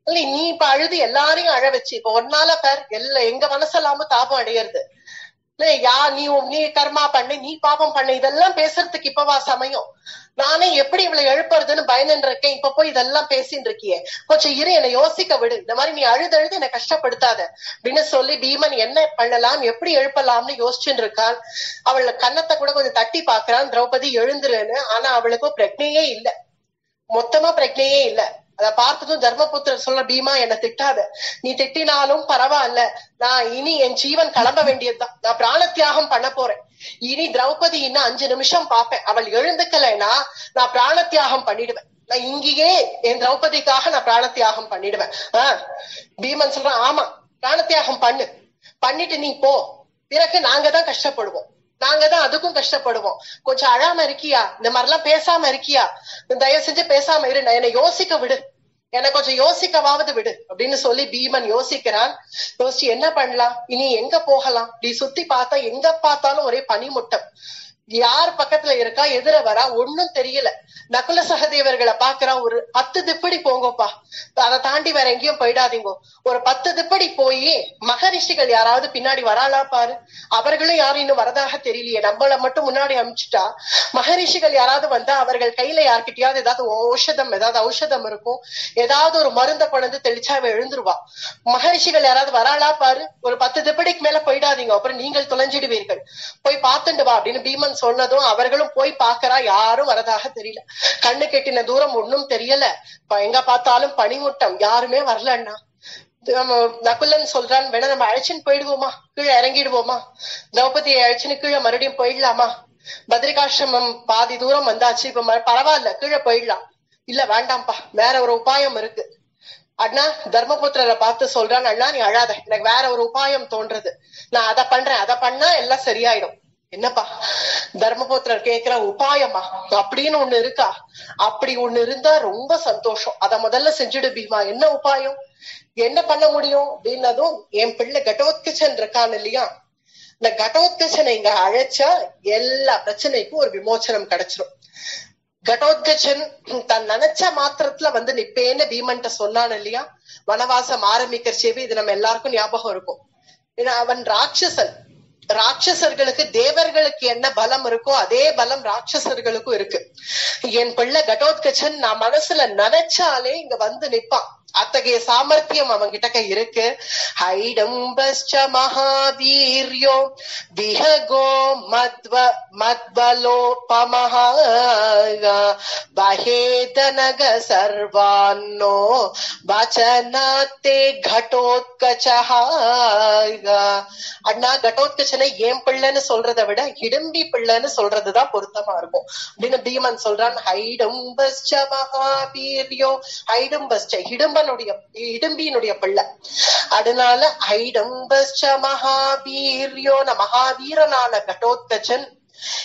நீ இப்ப அழுது எல்லாரையும் அழ வச்சு இப்ப ஒன்னால பேர் எங்க மனசெல்லாம தாபம் அடையிறது. நீ கர்மா பண்ணு, நீ பாபம் பண்ணு, இதெல்லாம் பேசுறதுக்கு இப்பவா சமயம்? நானே எப்படி இவளை எழுப்புறதுன்னு பயந்துட்டு இருக்கேன். இப்ப போய் இதெல்லாம் பேசின்னு இருக்கியே, கொஞ்சம் இரு, என்னை யோசிக்க விடு. இந்த மாதிரி நீ அழுது என்னை கஷ்டப்படுத்தாத அப்படின்னு சொல்லி பீமன் என்ன பண்ணலாம், எப்படி எழுப்பலாம்னு யோசிச்சுட்டு இருக்கான். அவள் கன்னத்தை கூட கொஞ்சம் தட்டி பாக்குறான், திரௌபதி எழுந்துருன்னு. ஆனா அவளுக்கும் பிரக்னையே இல்ல, மொத்தமா பிரக்னையே இல்ல. அத பார்த்ததும் தர்மபுத்திரர் சொல்ற, பீமா என்ன திட்டாத, நீ திட்டினாலும் பரவாயில்ல, நான் இனி என் ஜீவன் கிளம்ப வேண்டியதுதான், நான் பிராண தியாகம் பண்ண போறேன், இனி திரௌபதி இன்னும் 5 நிமிஷம் பாப்பேன், அவள் எழுந்துக்கலைன்னா நான் பிராண தியாகம் பண்ணிடுவேன், நான் இங்கேயே என் திரௌபதிக்காக நான் பிராண தியாகம் பண்ணிடுவேன். பீமன் சொல்றான், ஆமா பிராண தியாகம் பண்ணிட்டு நீ போ, பிறகு நாங்க தான் கஷ்டப்படுவோம், நாங்க தான் அதுக்கும் கஷ்டப்படுவோம், கொஞ்சம் அழாம இருக்கியா, இந்த மாதிரிலாம் பேசாம இருக்கியா, தயவு செஞ்சு பேசாம இரு, என்னை யோசிக்க விடு, என்னை கொஞ்சம் யோசிக்கவாவது விடு அப்படின்னு சொல்லி பீமன் யோசிக்கிறான். யோசிச்சு என்ன பண்ணலாம், இனி எங்க போகலாம், இப்படி சுத்தி பார்த்தா எங்க பார்த்தாலும் ஒரே பனிமுட்டம், யார் பக்கத்துல இருக்கா எதிர வரா ஒன்னும் தெரியல. நகுல சகதேவர்களை பாக்குறா, ஒரு 10 திப்படி போங்கப்பா, அதை தாண்டி வேற எங்கேயும் போயிடாதீங்க, ஒரு 10 திப்படி போய் மகரிஷிகள் யாராவது பின்னாடி வராளா பாரு, அவர்களும் யாரும் இன்னும் வரதாக தெரியலையே, நம்மள மட்டும் முன்னாடி அனுப்பிச்சுட்டா மகரிஷிகள் யாராவது வந்தா அவர்கள் கையில யார்கிட்டயாவது ஏதாவது ஔஷதம் இருக்கும், ஏதாவது ஒரு மருந்த கொண்டு தெளிச்சா அவ எழுந்துருவா, மகரிஷிகள் யாராவது வராளா பாரு, ஒரு 10 திப்படிக்கு மேல போயிடாதீங்க, அப்புறம் நீங்கள் தொலைஞ்சிடுவீர்கள், போய் பார்த்துட்டு வா அப்படின்னு பீமன் சொன்னதும் அவர்களும் போய் பாக்குறா, யாரும் வரதாக தெரியல, கண்ணு கெட்டின தூரம் ஒன்னும் தெரியல, எங்க பார்த்தாலும் பனிமூட்டம், யாருமே வரலன்னா. நகுலன் சொல்றான், வேணா நம்ம அழைச்சின்னு போயிடுவோமா, கீழே இறங்கிடுவோமா, திரௌபதியை அழைச்சின்னு கீழே மறுபடியும் போயிடலாமா, பத்ரிகாசிரமம் பாதி தூரம் வந்தாச்சு, இப்ப பரவாயில்ல கீழே போயிடலாம், இல்ல வேண்டாம்ப்பா வேற ஒரு உபாயம் இருக்கு. அண்ணா தர்மபுத்திரரை பார்த்து சொல்றான், அண்ணா நீ அழாத, எனக்கு வேற ஒரு உபாயம் தோன்றது, நான் அதை பண்றேன், அதை பண்ணா எல்லாம் சரியாயிடும். என்னப்பா தர்மபுத்திரர் கேக்குற, உபாயமா அப்படின்னு ஒண்ணு இருக்கா, அப்படி ஒண்ணு இருந்தா ரொம்ப சந்தோஷம், அத முதல்ல செஞ்சுடு பீமா, என்ன உபாயம், என்ன பண்ண முடியும் அப்படின்னதும், என் பிள்ளை கடோத்கச்சன் இருக்கான் இல்லையா, இந்த கடோத்கச்சனை இங்க அழைச்சா எல்லா பிரச்சனைக்கும் ஒரு விமோச்சனம் கிடைச்சிடும். கடோத்கச்சன் தன் நினைச்ச மாத்திரத்துல வந்து நிப்பேன்னு பீமன்ட்ட சொன்னான் இல்லையா, வனவாசம் ஆரம்பிக்கிறச்சேவே இது நம்ம எல்லாருக்கும் ஞாபகம் இருக்கும். ஏன்னா அவன் ராட்சசன், ராட்சசர்களுக்கு தேவர்களுக்கு என்ன பலம் இருக்கோ அதே பலம் ராட்சசர்களுக்கும் இருக்கு. என் பிள்ளை கடோத்கச்சன் நான் மனசுல நினைச்சாலே இங்க வந்து நிப்பான், அத்தகைய சாமர்த்தியம் அவன் கிட்ட இருக்கு. ஹைடம்பஸ்ச மகாவீர்யோ விஹகோ மத்பலோபமஹ பஹேதனக சர்வான்னோ வசனாத்தே கடோத்கச்சஹ. அண்ணா கடோத்கச்சனை ஏன் பிள்ளைன்னு சொல்றதை விட இடும்பி பிள்ளைன்னு சொல்றதுதான் பொருத்தமா இருக்கும் அப்படின்னு பீமன் சொல்றான். ஹைடம்பஸ்ச மகாவீர்யோ, ஹைடம்பஸ்ச இடும்பியினுடைய பிள்ளை, அதனால ஹைடம்பஸ்ச மகாவீர்யோ, மகாவீரனான கடோத்கச்சன்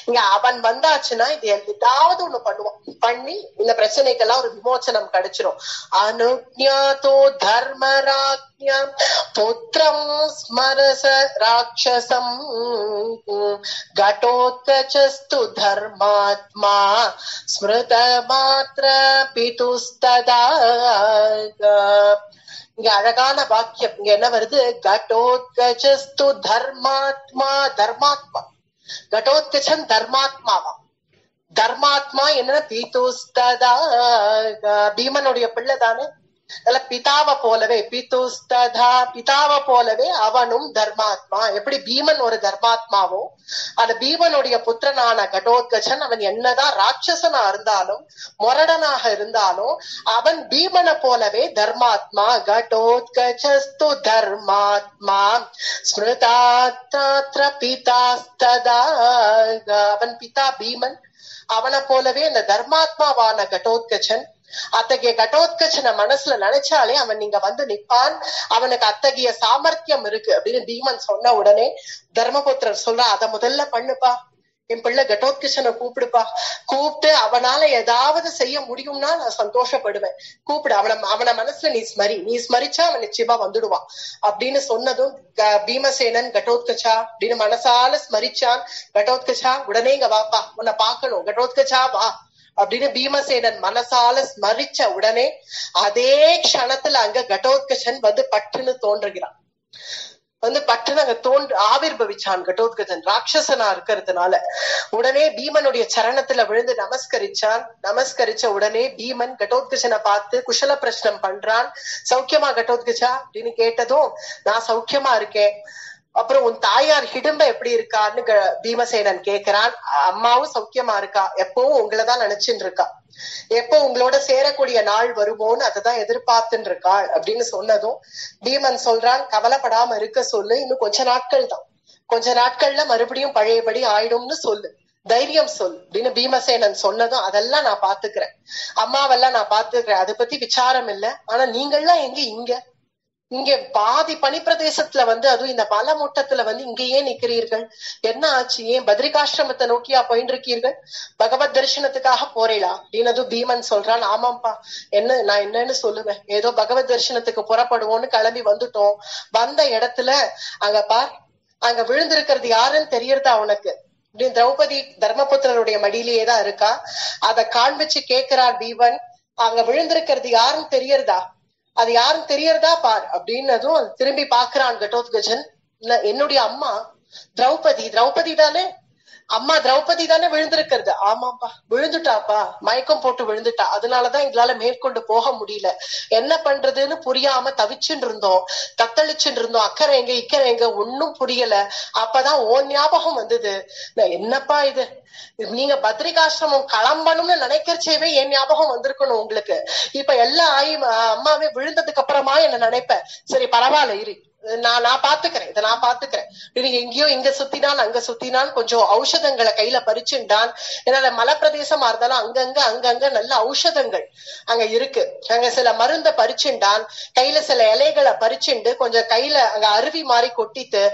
இங்க அவன் வந்தாச்சுன்னா இது ஏதாவது ஒண்ணு பண்ணுவான், பண்ணி இந்த பிரச்சனைக்கெல்லாம் ஒரு விமோச்சனம் கிடைச்சிரும். அனுஜ்ஞாதோ தர்மராஜ்ஞாம் புத்திரம் ஸ்மரச ராட்சசம் கடோத்கச்சஸ்து தர்மாத்மா ஸ்மிருத மாத்ர பிதுஸ்ததா. இங்க அழகான வாக்கியம் இங்க என்ன வருது, கடோத்கச்சஸ்து தர்மாத்மா, தர்மாத்மா கடோத்கச்சன் தர்மாத்மாவா, தர்மாத்மா என்ன பீதுஸ்ததா, பீமனுடைய பிள்ளை தானே, அதுல பிதாவை போலவே பீதுஸ்ததா, பிதாவை போலவே அவனும் தர்மாத்மா. எப்படி பீமன் ஒரு தர்மாத்மாவோ அந்த பீமனுடைய புத்திரனான கடோத்கச்சன் அவன் என்னதான் ராட்சசனா இருந்தாலும் மொரடனாக இருந்தாலும் அவன் பீமனை போலவே தர்மாத்மா. கடோத்கச்சஸ்து தர்மாத்மா ஸ்மிருதாத்ர பிதாஸ்ததா, அவன் பிதா பீமன், அவனை போலவே இந்த தர்மாத்மாவான கடோத்கச்சன். அத்தகைய கடோத்கச்சனை மனசுல நினைச்சாலே அவன் இங்க வந்து நிப்பான், அவனுக்கு அத்தகைய சாமர்த்தியம் இருக்கு அப்படின்னு பீமன் சொன்ன உடனே தர்மபுத்திரர் சொல்றா, அத முதல்ல பண்ணுப்பா, என் பிள்ளை கடோத்கச்சனை கூப்பிடுப்பா, கூப்பிட்டு அவனால ஏதாவது செய்ய முடியும்னா நான் சந்தோஷப்படுவேன், கூப்பிடு அவனை மனசுல நீ ஸ்மரிச்சா அவன் நிச்சயமா வந்துடுவான் அப்படின்னு சொன்னதும் பீமசேனன் கடோத்கச்சா அப்படின்னு மனசால ஸ்மரிச்சான். கடோத்கச்சா உடனே இங்க வாப்பா, உன்னை பாக்கணும், கடோத்கச்சா வா அப்படின்னு பீமசேனன் மனசால ஸ்மரிச்ச உடனே அதே க்ஷணத்துல அங்க கடோத்கச்சன் வந்து பட்டுன்னு தோன்றுகிறான், வந்து பட்டுன்னு அங்க ஆவிர்பவிச்சான் கடோத்கச்சன் ராட்சசனா இருக்கிறதுனால. உடனே பீமனுடைய சரணத்துல விழுந்து நமஸ்கரிச்சான். நமஸ்கரிச்ச உடனே பீமன் கடோத்கச்சனை பார்த்து குஷல பிரஷ்னம் பண்றான். சௌக்கியமா கடோத்கச்சா அப்படின்னு கேட்டதும், நான் சௌக்கியமா இருக்கேன், அப்புறம் உன் தாயார் ஹிடும்ப எப்படி இருக்கான்னு பீமசேனன் கேக்குறான். அம்மாவும் சௌக்கியமா இருக்கா, எப்பவும் உங்களதான் நினைச்சுட்டு இருக்கா. எப்போ உங்களோட சேரக்கூடிய நாள் வருமோன்னு அததான் எதிர்பார்த்துன்னு இருக்காள் அப்படின்னு சொன்னதும் பீமன் சொல்றான், கவலைப்படாம இருக்க சொல்லு, இன்னும் கொஞ்ச நாட்கள் தான், கொஞ்ச நாட்கள்ல மறுபடியும் பழையபடி ஆயிடும்னு சொல்லு, தைரியம் சொல் அப்படின்னு பீமசேனன் சொன்னதும், அதெல்லாம் நான் பாத்துக்கிறேன், அம்மாவெல்லாம் நான் பாத்துக்கிறேன், அதை பத்தி விசாரம் இல்லை, ஆனா நீங்கள்லாம் இங்க பாதி பனிப்பிரதேசத்துல அதுவும் இந்த மலமூட்டத்துல இங்க ஏன் நிக்கிறீர்கள், என்ன ஆச்சு, ஏன் பத்ரிகாசிரமத்தை நோக்கியா போயின்னு இருக்கீர்கள், பகவத் தரிசனத்துக்காக போறீங்களா அப்படின்னது பீமன் சொல்றான், ஆமாப்பா நான் என்னன்னு சொல்லுவேன், ஏதோ பகவத் தரிசனத்துக்கு புறப்படுவோம்னு கிளம்பி வந்துட்டோம், வந்த இடத்துல அங்க பார், அங்க விழுந்திருக்கிறது யாருன்னு தெரியறதா உனக்கு அப்படின்னு திரௌபதி தர்மபுத்திரருடைய மடியிலேயேதான் இருக்கா, அதை காண்பிச்சு கேட்கிறார் பீமன், அங்க விழுந்திருக்கிறது யாருன்னு தெரியறதா, அது யாரும் தெரியறதா பார் அப்படின்னதும் திரும்பி பாக்குறான் கடோத்கஜன், இல்ல என்னுடைய அம்மா திரௌபதி தானே, அம்மா திரௌபதி தானே விழுந்திருக்கிறது, ஆமாப்பா விழுந்துட்டாப்பா, மயக்கம் போட்டு விழுந்துட்டா, அதனாலதான் எங்களால மேற்கொண்டு போக முடியல, என்ன பண்றதுன்னு புரியாம தவிச்சுட்டு இருந்தோம், தத்தளிச்சுட்டு இருந்தோம், அக்கறை எங்க இக்கறை எங்க ஒன்னும் புரியல, அப்பதான் ஓன் ஞாபகம் வந்தது, என்னப்பா இது, நீங்க பத்ரிகாசிரமம் கிளம்பணும்னு நினைக்கிறச்சேவே என் ஞாபகம் வந்திருக்கணும் உங்களுக்கு, இப்ப எல்லாம் அம்மாவே விழுந்ததுக்கு அப்புறமா என்ன நினைப்ப, சரி பரவாயில்ல இரு, நான் பாத்துக்கிறேன், இதை நான் பாத்துக்கிறேன், எங்கேயோ இங்க சுத்தினான் அங்க சுத்தினான், கொஞ்சம் ஔஷதங்களை கையில பறிச்சுட்டான், ஏன்னா மலைப்பிரதேசமா இருந்தாலும் அங்கங்க நல்ல ஔஷதங்கள் அங்க இருக்கு, அங்க சில மருந்த பறிச்சுட்டான், கையில சில இலைகளை பறிச்சுண்டு கொஞ்சம் கையில அங்க அருவி மாதிரி கொட்டிட்டு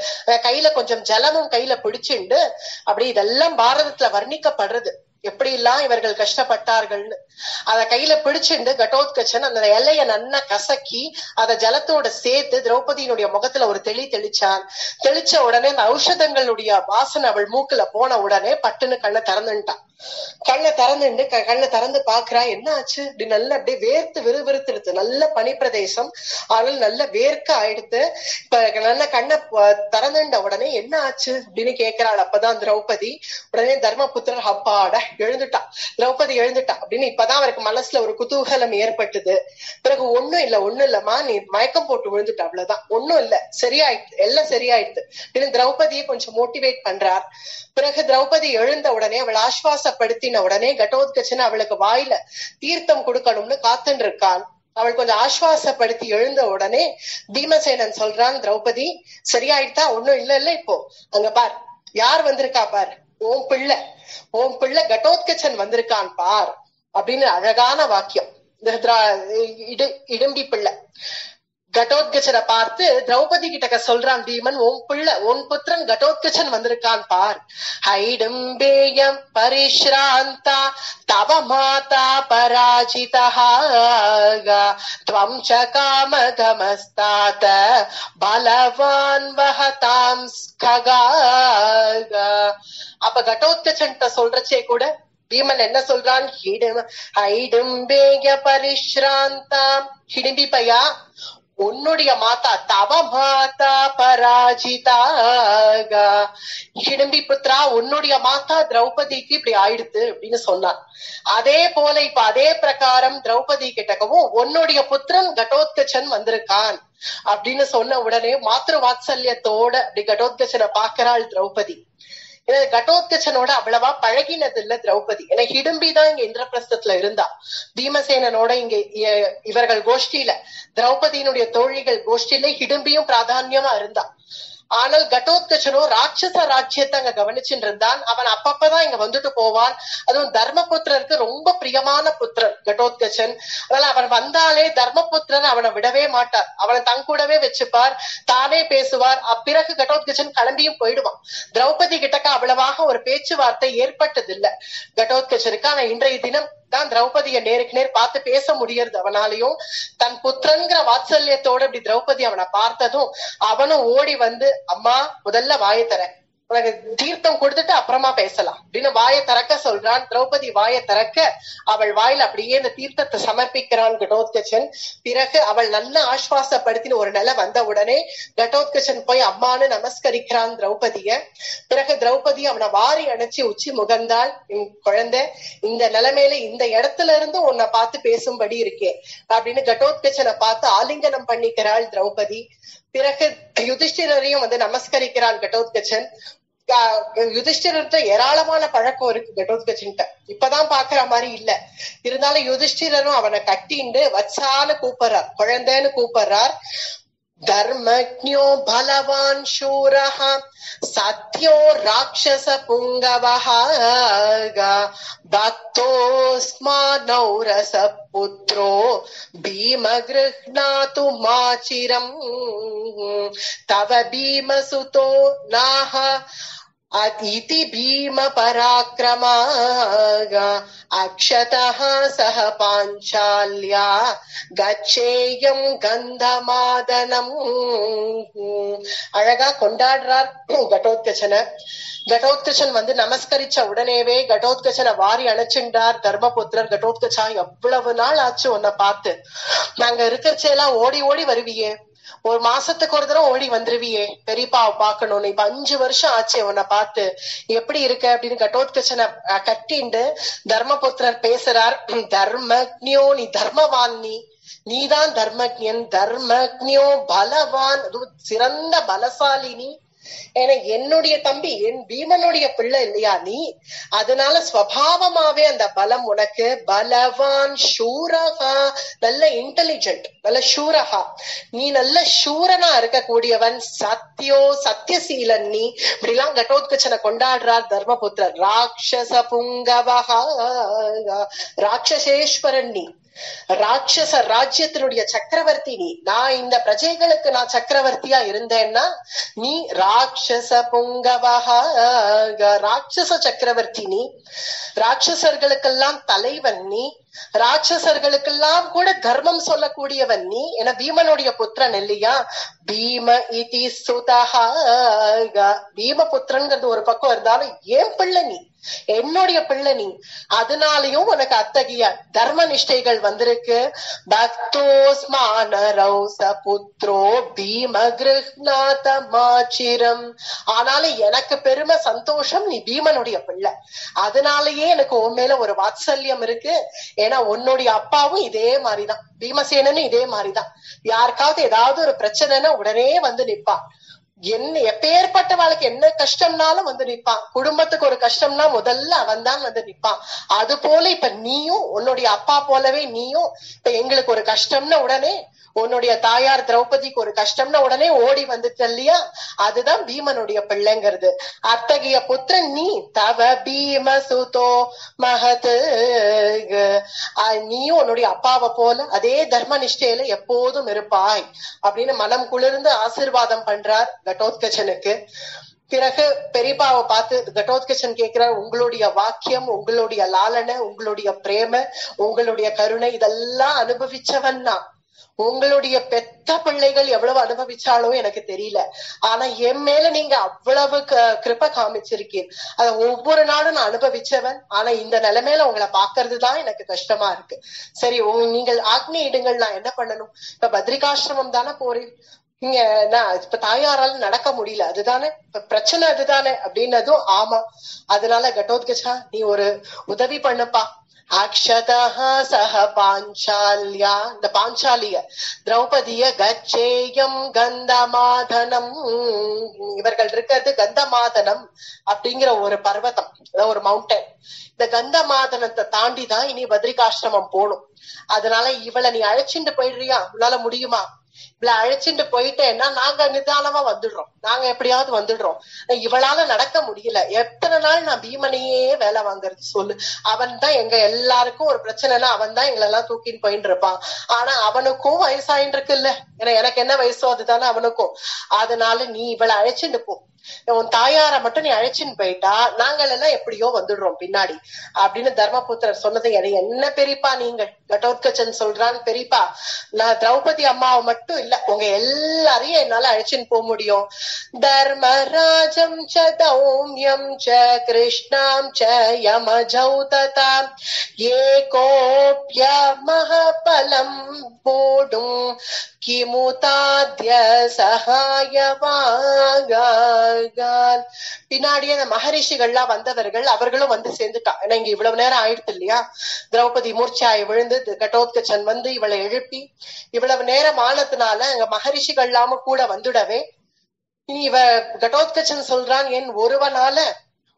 கையில கொஞ்சம் ஜலமும் கையில பிடிச்சுண்டு, அப்படி இதெல்லாம் பாரதத்துல வர்ணிக்கப்படுறது எப்படி எல்லாம் இவர்கள் கஷ்டப்பட்டார்கள்னு, அத கையில பிடிச்சுண்டு கடோத்கஜன் அந்த இலைய நன்னா கசக்கி அத ஜலத்தோட சேர்த்து திரௌபதியினுடைய முகத்துல ஒரு தெளிச்சான், தெளிச்ச உடனே அந்த ஔஷதங்களுடைய வாசனை அவள் மூக்குல போன உடனே பட்டுன்னு கண்ணை திறந்துட்டான், கண்ணை திறந்து பாக்குறா, என்ன ஆச்சு அப்படி நல்லா அப்படியே வேர்த்து விறுவிறுத்துடுது, நல்ல பனிப்பிரதேசம் ஆனால் நல்ல வேர்க்க ஆயிடுத்து, இப்ப நல்ல கண்ணை திறந்துட்ட உடனே என்ன ஆச்சு அப்படின்னு கேட்கிறாள், அப்பதான் திரௌபதி, உடனே தர்மபுத்திரர் அப்பாட எழுந்துட்டா, திரௌபதி எழுந்துட்டா அப்படின்னு இப்பதான் அவருக்கு மனசுல ஒரு குதூகலம் ஏற்பட்டது, பிறகு ஒண்ணும் இல்லம்மா நீ மயக்கம் போட்டு விழுந்துட்ட, அவ்வளவுதான் ஒண்ணும் இல்ல, சரியாயிடுது எல்லாம் சரியாயிடுது அப்படின்னு திரௌபதியை கொஞ்சம் மோட்டிவேட் பண்றார். பிறகு திரௌபதி எழுந்த உடனே அவள் ஆஸ்வாசப்படுத்தின உடனே கடோத்கஜன் அவளுக்கு வாயில தீர்த்தம் கொடுக்கணும்னு காத்துன்னு இருக்கான், அவள் கொஞ்சம் ஆஸ்வாசப்படுத்தி எழுந்த உடனே பீமசேனன் சொல்றான், திரௌபதி சரியாயிட்டா, ஒண்ணும் இல்ல, இப்போ அங்க பார் யார் வந்திருக்கா பார், உன் பிள்ளை கடோத்கஜன் வந்திருக்கான் பார் அப்படின்னு அழகான வாக்கியம், இடும்பி பிள்ளை கடோத்கஜனை பார்த்து திரௌபதி கிட்ட சொல்றான் பீமன், உன் புத்திரன் கடோத்கஜன் வந்திருக்கான் பார், ஹைடும்பேயம் பரிஷ்ராந்தா தவ மாதா பராஜிதா த்வம் ச காமகமஸ்தாத பலவான் வஹதாம் ஸ்ககா. அப்ப கடோத்கஜன் சொல்றச்சே கூட பீமன் என்ன சொல்றான், ஹைடும்பேய பரிஷ்ராந்தா, ஹிடிம்பி பையா உன்னுடைய மாதா தவ மாதா பராஜிதாக, ஹிடிம்பி புத்ரா உன்னுடைய மாதா திரௌபதிக்கு இப்படி ஆயிடுத்து அப்படின்னு சொன்னான். அதே போல இப்ப அதே பிரகாரம் திரௌபதி கிட்டகவும் உன்னுடைய புத்திரன் கடோத்கஜன் வந்திருக்கான் அப்படின்னு சொன்ன உடனே மாத்ரு வாத்சல்யத்தோட அப்படி கடோத்கஜனை பாக்குறாள் திரௌபதி. ஏன்னா கடோத்கஜனோட அவ்வளவா பழகினது இல்ல திரௌபதி, ஏன்னா ஹிடும்பிதான் இங்க இந்திரபிரஸ்தத்துல இருந்தா, பீமசேனனோட இங்க இவர்கள் கோஷ்டியில திரௌபதியினுடைய தோழிகள் கோஷ்டியில ஹிடும்பியும் பிராதான்யமா இருந்தா. ஆனால் கடோத்கஜனோ ராட்சச ராஜ்யத்தை அங்க கவனிச்சுட்டு இருந்தான், அவன் அப்பப்பதான் இங்க வந்துட்டு போவான், அதுவும் தர்மபுத்திரருக்கு ரொம்ப பிரியமான புத்திரன் கடோத்கஜன், அதனால அவன் வந்தாலே தர்மபுத்திரன் அவனை விடவே மாட்டார், அவனை தங்கூடவே வச்சுப்பார், தானே பேசுவார். அப்பிறகு கடோத்கஜன் கிளம்பியும் போயிடுவான். திரௌபதி கிட்டக்க அவ்வளவாக ஒரு பேச்சுவார்த்தை ஏற்பட்டது இல்ல கடோத்கஜனுக்கு. ஆனா இன்றைய தினம் தான் திரௌபதியை நேருக்கு நேர் பார்த்து பேச முடியறது அவனாலையும். தன் புத்திரன்கிற வாத்சல்யத்தோட இப்படி திரௌபதி அவனை பார்த்ததும் அவனும் ஓடி வந்து, அம்மா முதல்ல வாயை தர, உனக்கு தீர்த்தம் கொடுத்துட்டு அப்புறமா பேசலாம் அப்படின்னு வாயை திறக்க சொல்றான். திரௌபதி வாயை திறக்க அவள் வாயில அப்படியே இந்த தீர்த்தத்தை சமர்ப்பிக்கிறான் கடோத்கஜன். பிறகு அவள் நல்ல ஆஸ்வாசப்படுத்தின ஒரு நிலை வந்த உடனே கடோத்கஜன் போய் அம்மானு நமஸ்கரிக்கிறான் திரௌபதிய. பிறகு திரௌபதி அவனை வாரி அணைச்சி உச்சி முகந்தாள், குழந்தை இந்த நிலைமையில இந்த இடத்துல இருந்து உன்னை பார்த்து பேசும்படி இருக்கே அப்படின்னு கடோத்கஜனை பார்த்து ஆலிங்கனம் பண்ணிக்கிறாள் திரௌபதி. பிறகு யுதிஷ்டிரரையும் வந்து நமஸ்கரிக்கிறான் கடோத்கஜன். யுதிஷ்டிரர்கிட்ட ஏராளமான பழக்கம் இருக்கு கடோத்கச்சன்ட்ட. இப்பதான் பாக்குற மாதிரி இல்ல. இருந்தாலும் யுதிஷ்டிரரும் அவனை கட்டிண்டு வச்சான்னு கூப்பிடுறார், குழந்தைன்னு கூப்பிடுறார். தர்மஜ்ஞோ பலவான் சூரஹ சத்யோ ராட்சச புங்கவஹ பக்தோஸ்மானௌரச புத்ரோ பீம கிருஹ்ணாது மாச்சிரம் தவ பீமசுதோ நாஹ இதி பீம பராக்கிரமாக அக்ஷதஹ சஹ பாஞ்சால்யா கச்சேயம் கந்தமாதனம். அழகா கொண்டாடுறார் கடோத்கச்சன. கடோத்கச்சன் நமஸ்கரிச்ச உடனேவே கடோத்கச்சனை வாரி அணைச்சுண்டார் தர்மபுத்திரர். கடோத்கச்சா, எவ்வளவு நாள் ஆச்சு உன்னை பார்த்து, நாங்க இருக்கிறச்செல்லாம் ஓடி ஓடி வருவியே, ஒரு மாசத்துக்கு ஒரு தடவை ஓடி வந்துருவியே பெரியப்பாவை பாக்கணும்னு. இப்ப 5 வருஷம் ஆச்சு உன்னை பார்த்து, எப்படி இருக்க அப்படின்னு கடோத்கச்சனை கட்டிண்டு தர்மபுத்திரர் பேசுறார். தர்மஜ்ஞோ, நீ தர்மவான், நீதான் தர்மஜ்ஞன். தர்மஜ்ஞோ பலவான், சிறந்த பலசாலினி. ஏன்னா என்னுடைய தம்பி, என் பீமனுடைய பிள்ளை இல்லையா நீ, அதனால ஸ்வபாவமாவே அந்த பலம் உனக்கு. பலவான் சூரகா, நல்ல இன்டெலிஜென்ட், நல்ல சூரகா, நீ நல்ல சூரனா இருக்கக்கூடியவன். சத்யோ, சத்தியசீலன் நீ. இப்படி எல்லாம் கடோத்கச்சனை கொண்டாடுறார் தர்மபுத்திரர். ராட்சச புங்கவஹா, ராட்சசேஸ்வரன் நீ, ராட்சச ராஜ்யத்தினுடைய சக்கரவர்த்தி நீ. நான் இந்த பிரஜைகளுக்கு நான் சக்கரவர்த்தியா இருந்தேன்னா நீ ராட்சச புங்கவஹா, ராட்சச சக்கரவர்த்தி நீ. ராட்சசர்களுக்கெல்லாம் தலைவன் நீ, ராட்சசர்களுக்கெல்லாம் கூட தர்மம் சொல்லக்கூடியவன் நீ. என பீமனுடைய புத்திரன் இல்லையா. பீம இதி சுதஹா, பீம புத்திரன்கிறது ஒரு பக்கம் இருந்தாலும் ஏன் பிள்ளை நீ, என்னுடைய பிள்ளை நீ. அதனாலயும் உனக்கு அத்தகைய தர்ம நிஷ்டைகள் வந்திருக்கு. பக்தோஸ்மானரௌச புத்ரோ பீம கிருஹ்ணாத மாச்சிரம். ஆனாலும் எனக்கு பெருமை சந்தோஷம், நீ பீமனுடைய பிள்ளை. அதனாலயே எனக்கு உன் மேல ஒரு வாத்சல்யம் இருக்கு. ஏன்னா உன்னுடைய அப்பாவும் இதே மாதிரிதான், பீமசேனனும் இதே மாதிரிதான். யாருக்காவது ஏதாவது ஒரு பிரச்சனைன்னா உடனே வந்து நிப்பான். என்ன எப்பேற்பட்ட வாழ்க்கை என்ன கஷ்டம்னாலும் வந்து நிப்பான். குடும்பத்துக்கு ஒரு கஷ்டம்னா முதல்ல அவன் தான் வந்து நிப்பான். அது போல இப்ப நீயும் உன்னுடைய அப்பா போலவே நீயும் இப்ப எங்களுக்கு ஒரு கஷ்டம்னா உடனே, உன்னுடைய தாயார் திரௌபதிக்கு ஒரு கஷ்டம்னா உடனே ஓடி வந்துட்ட இல்லையா. அதுதான் பீமனுடைய பிள்ளைங்கிறது. அத்தகைய புத்திரன் நீ. தவ பீம சுதோ மகத், நீயும் உன்னுடைய அப்பாவை போல அதே தர்ம நிஷ்டையில எப்போதும் இருப்பாய் அப்படின்னு மனம் குளிர்ந்து ஆசீர்வாதம் பண்றார் கடோத்கச்சனுக்கு. பிறகு பெரியப்பாவை பார்த்து கடோத்கச்சன் கேட்கிறார், உங்களுடைய வாக்கியம், உங்களுடைய லாலனை, உங்களுடைய பிரேம, உங்களுடைய கருணை இதெல்லாம் அனுபவிச்சவன் நான். உங்களுடைய பெத்த பிள்ளைகள் எவ்வளவு அனுபவிச்சாலோ எனக்கு தெரியல. ஆனா என் மேல நீங்க அவ்வளவு கிருபை காமிச்சிருக்கீர். அத ஒவ்வொரு நாளும் நான் அனுபவிச்சவன். ஆனா இந்த நிலைமையில உங்களை பாக்குறதுதான் எனக்கு கஷ்டமா இருக்கு. சரி, நீங்கள் ஆக்னி இடுங்கள், நான் என்ன பண்ணணும்? இப்ப பத்ரிகாசிரமம் தானே போறேன், இங்க இப்ப தாயாரால நடக்க முடியல, அதுதானே இப்ப பிரச்சனை, அதுதானே அப்படின்னதும் ஆமா. அதனால கடோத்கச்சா நீ ஒரு உதவி பண்ணுப்பா. அக்ஷதஹ சஹ பாஞ்சால்யா, இந்த பாஞ்சாலிய திரௌபதிய கச்சேயம் கந்தமாதனம். இவர்கள் இருக்கிறது கந்தமாதனம் அப்படிங்கிற ஒரு பர்வதம், ஒரு மவுண்டன். இந்த கந்தமாதனத்தை தாண்டிதான் இனி பத்ரிகாசிரமம் போகணும். அதனால இவளை நீ அழைச்சிட்டு போயிடுறியா, உன்னால முடியுமா? இவளை அழைச்சிட்டு போயிட்டேன்னா நாங்க நிதானமா வந்துடுறோம், நாங்க எப்படியாவது வந்துடுறோம். இவளால நடக்க முடியல, எத்தனை நாள் நான் பீமனையே வேலை வாங்குறது சொல்லு. அவன் தான் எங்க எல்லாருக்கும் ஒரு பிரச்சனைனா அவன் தான் எங்களை எல்லாம் தூக்கின்னு போயிட்டு இருப்பான். ஆனா அவனுக்கும் வயசாயின்னு இருக்கு இல்ல, ஏன்னா எனக்கு என்ன வயசோ அதுதானே அவனுக்கும். அதனால நீ இவளை அழைச்சிட்டு போ, உன் தாயார மட்டும் நீ அழைச்சின்னு போயிட்டா நாங்கள் எல்லாம் எப்படியோ வந்துடுறோம் பின்னாடி அப்படின்னு தர்மபுத்திரர் சொன்னதை என்ன பெரியப்பா நீங்கள்? கடோத்கச்சன் சொல்றான், பெரியப்பா நான் திரௌபதி அம்மாவை மட்டும் இல்ல உங்க எல்லாரையும் என்னால அழைச்சின்னு போக முடியும். தர்மராஜம் ச தௌம்யம் ச கிருஷ்ணாம் ச யமஜௌ ததா ஏகோப்ய மஹபலம் போடும் கிமுதாத்ய சகாயவாகான். பின்னாடியே அந்த மகரிஷிகள்லாம் வந்தவர்கள் அவர்களும் வந்து சேர்ந்துட்டா. ஏன்னா இங்க இவ்வளவு நேரம் ஆயிடுத்து இல்லையா. திரௌபதி மூர்ச்சாய் விழுந்து கடோத்கச்சன் வந்து இவளை எழுப்பி இவ்வளவு நேரம் ஆனதுனால அங்க மகரிஷிகள் இல்லாம கூட வந்துடவே இனி இவ கடோத்கச்சன் சொல்றான், என் ஒருவனால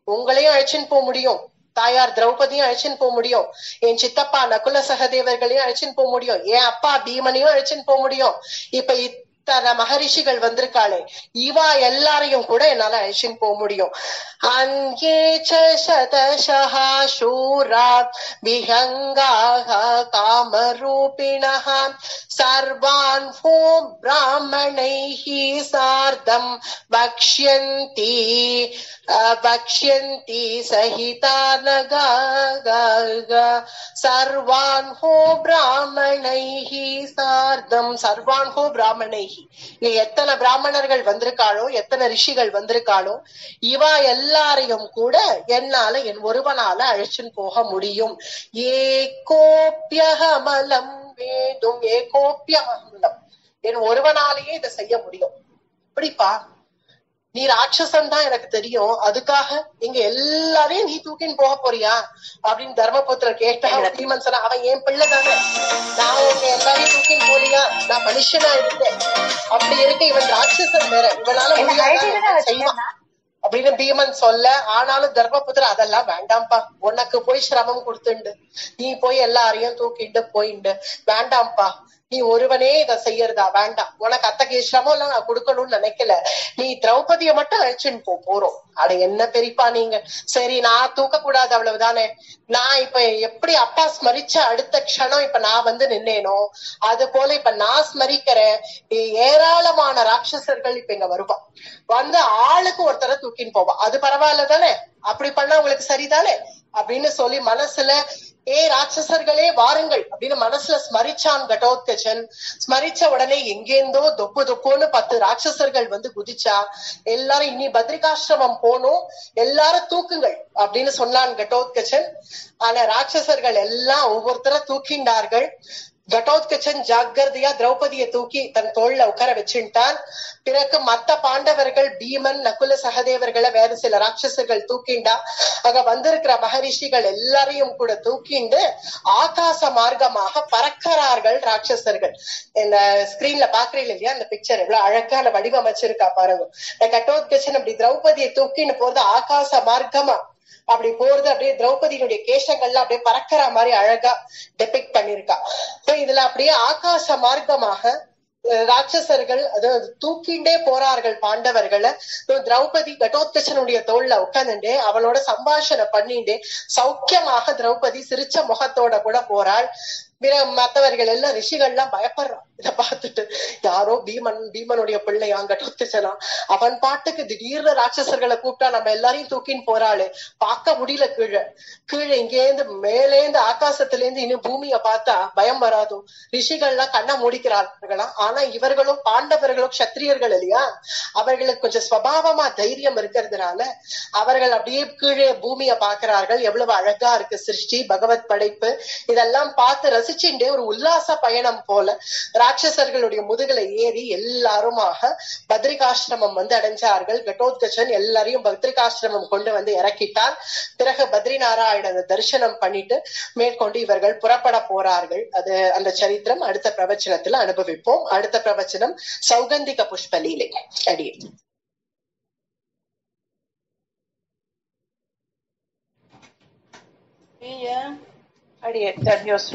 உங்களையும் அழைச்சின்னு போக முடியும், தாயார் திரௌபதியும் அழைச்சின்னு போக முடியும், என் சித்தப்பா நகுல சகதேவர்களையும் அழைச்சின்னு போக முடியும், என் அப்பா பீமனையும் அழைச்சின்னு போக முடியும், இப்ப இத்தனை மகரிஷிகள் வந்திருக்காளே இவா எல்லாரையும் கூட என்னால அழைச்சின்னு போக முடியும். அங்கே சதசஹா சூரா விஹங்காஹ காமரூபிணஹ சர்வான் ஹோம் பிராமணைஹி சார்தம் வக்ஷ்யந்தி வக்ஷ்யந்தி சஹிதானகா சர்வான் ஹோ பிராமணைஹி சார்தம். சர்வான் ஹோ பிராமணைஹி, இங்க எத்தனை பிராமணர்கள் வந்திருக்காளோ, எத்தனை ரிஷிகள் வந்திருக்காளோ, இவா எல்லாரையும் கூட என்னால என் ஒருவனால அழைச்சுன்னு போக முடியும். ஏகோப்பியகமலம் வேதும், ஏகோப்பியமலம், என் ஒருவனாலேயே இதை செய்ய முடியும். இப்படிப்பா நீ ராட்சசன் தான் எனக்கு தெரியும், அதுக்காக இங்க எல்லாரையும் நீ தூக்கின்னு போக போறியா அப்படின்னு தர்மபுத்திரர் கேட்டா, பீமன் சொன்னா, அவன் என் பிள்ளை தானே, நான் உங்க எல்லாரையும் தூக்கின்னு போலியா, நான் மனுஷனா இருக்கேன், அப்படி இருக்க இவன் ராட்சசன் வேற, இவனால முடியாத செய்வான் அப்படின்னு பீமன் சொல்ல. ஆனாலும் தர்மபுத்திரர் அதெல்லாம் வேண்டாம்ப்பா, உனக்கு போய் சிரமம் கொடுத்துண்டு நீ போய் எல்லாரையும் தூக்கிட்டு போயிண்டு வேண்டாம்ப்பா, நீ ஒருவனே இதை செய்யறதா, வேண்டாம், உனக்கு அத்தகைய சிரமம் எல்லாம் நான் கொடுக்கணும்னு நினைக்கல, நீ திரௌபதிய மட்டும் அழைச்சுன்னு போறோம். அட என்ன பெரியப்பா நீங்க, சரி நான் தூக்க கூடாது அவ்வளவுதானே, நான் இப்ப எப்படி அப்பா ஸ்மரிச்ச அடுத்த க்ஷணம் இப்ப நான் வந்து நின்னேனோ அது போல இப்ப நான் ஸ்மரிக்கிறேன், ஏராளமான ராட்சசர்கள் இப்ப இங்க வருவான், வந்து ஆளுக்கு ஒருத்தரை தூக்கின்னு போவான், அது பரவாயில்ல தானே, அப்படி பண்ணா உங்களுக்கு சரிதானே அப்படின்னு சொல்லி மனசுல ராட்சசர்களே வாருங்கள் அப்படின்னு மனசுல ஸ்மரிச்சான் கடோத்கச்சன். ஸ்மரிச்ச உடனே எங்கேந்தோ தொப்பு தொப்புன்னு 10 ராட்சசர்கள் வந்து குதிச்சா. எல்லாரும் இனி பத்ரிகாசிரமம் போனோம், எல்லாரும் தூக்குங்கள் அப்படின்னு சொன்னான் கடோத்கச்சன். ஆனா ராட்சசர்கள் எல்லாம் ஒவ்வொருத்தர தூக்கின்றார்கள். கடோத்கச்சன் ஜாக்கிரதையா திரௌபதியை தூக்கி தன் தோல்ல உட்கார வச்சுட்டான். பிறகு மத்த பாண்டவர்கள் பீமன் நகுல சகதேவர்களை வேற சில ராட்சசர்கள் தூக்கிண்டா. அங்க வந்திருக்கிற மகரிஷிகள் எல்லாரையும் கூட தூக்கிண்டு ஆகாச மார்க்கமாக பறக்கிறார்கள் ராட்சசர்கள். இந்த ஸ்கிரீன்ல பாக்குறீங்க இல்லையா, அந்த பிக்சர் எவ்வளவு அழகான வடிவமைச்சிருக்கா பாருங்க. இந்த கடோத்கச்சன் அப்படி திரௌபதியை தூக்கின்னு போறது ஆகாச மார்க்கமா அப்படி போறது, அப்படியே திரௌபதியினுடைய கேசங்கள்லாம் அப்படியே பறக்கிற மாதிரி அழகா டெபிக்ட் பண்ணிருக்கா. இதுல அப்படியே ஆகாச மார்க்கமாக ராட்சசர்கள் அதாவது தூக்கிண்டே போறார்கள் பாண்டவர்களை. திரௌபதி கடோத்கச்சனுடைய தோல்ல உட்காந்துட்டே அவளோட சம்பாஷணை பண்ணிட்டே சௌக்கியமாக திரௌபதி சிரிச்ச முகத்தோட கூட போறாள். மற்றவர்கள் எல்லாம் ரிஷிகள்லாம் பயப்படுறான் இத பார்த்துட்டு, யாரோ பீமனுடைய பிள்ளையா கடோத்கச்சனா, அவன் பாட்டுக்கு திடீர்னு ராட்சசர்களை கூப்பிட்டா நம்ம எல்லாரையும் தூக்கின்னு போறாளே, பார்க்க முடியல, கீழே இங்கேருந்து மேலேந்து ஆகாசத்துல இருந்து இன்னும் பூமிய பார்த்தா பயம் வராதோ. ரிஷிகள்லாம் கண்ணை மூடிக்கிறார்களாம். ஆனா இவர்களும் பாண்டவர்களும் கஷத்திரியர்கள் இல்லையா, அவர்களுக்கு கொஞ்சம் ஸ்வபாவமா தைரியம் இருக்கிறதுனால அவர்கள் அப்படியே கீழே பூமிய பாக்குறார்கள். எவ்வளவு அழகா இருக்கு சிருஷ்டி, பகவத் படைப்பு, இதெல்லாம் பார்த்து ரசிச்சுட்டே ஒரு உல்லாச பயணம் போல ராட்சசர்களுடைய முதுகலை ஏறி எல்லாருமாக பத்ரிகாசிரமம் வந்து அடைஞ்சார்கள். கடோத்கச்சன் எல்லாரையும் பத்ரிகாசிரமம் கொண்டு வந்து இறக்கிட்டான். பிறகு பத்ரி நாராயணனை தரிசனம் பண்ணிட்டு மேற்கொண்டு இவர்கள் புறப்பட போறார்கள். அது அந்த சரித்திரம் அடுத்த பிரவச்சனத்துல அனுபவிப்போம். அடுத்த பிரவச்சனம் சௌகந்திக புஷ்பலீலை. அடியே அடியே தன்யோஸ்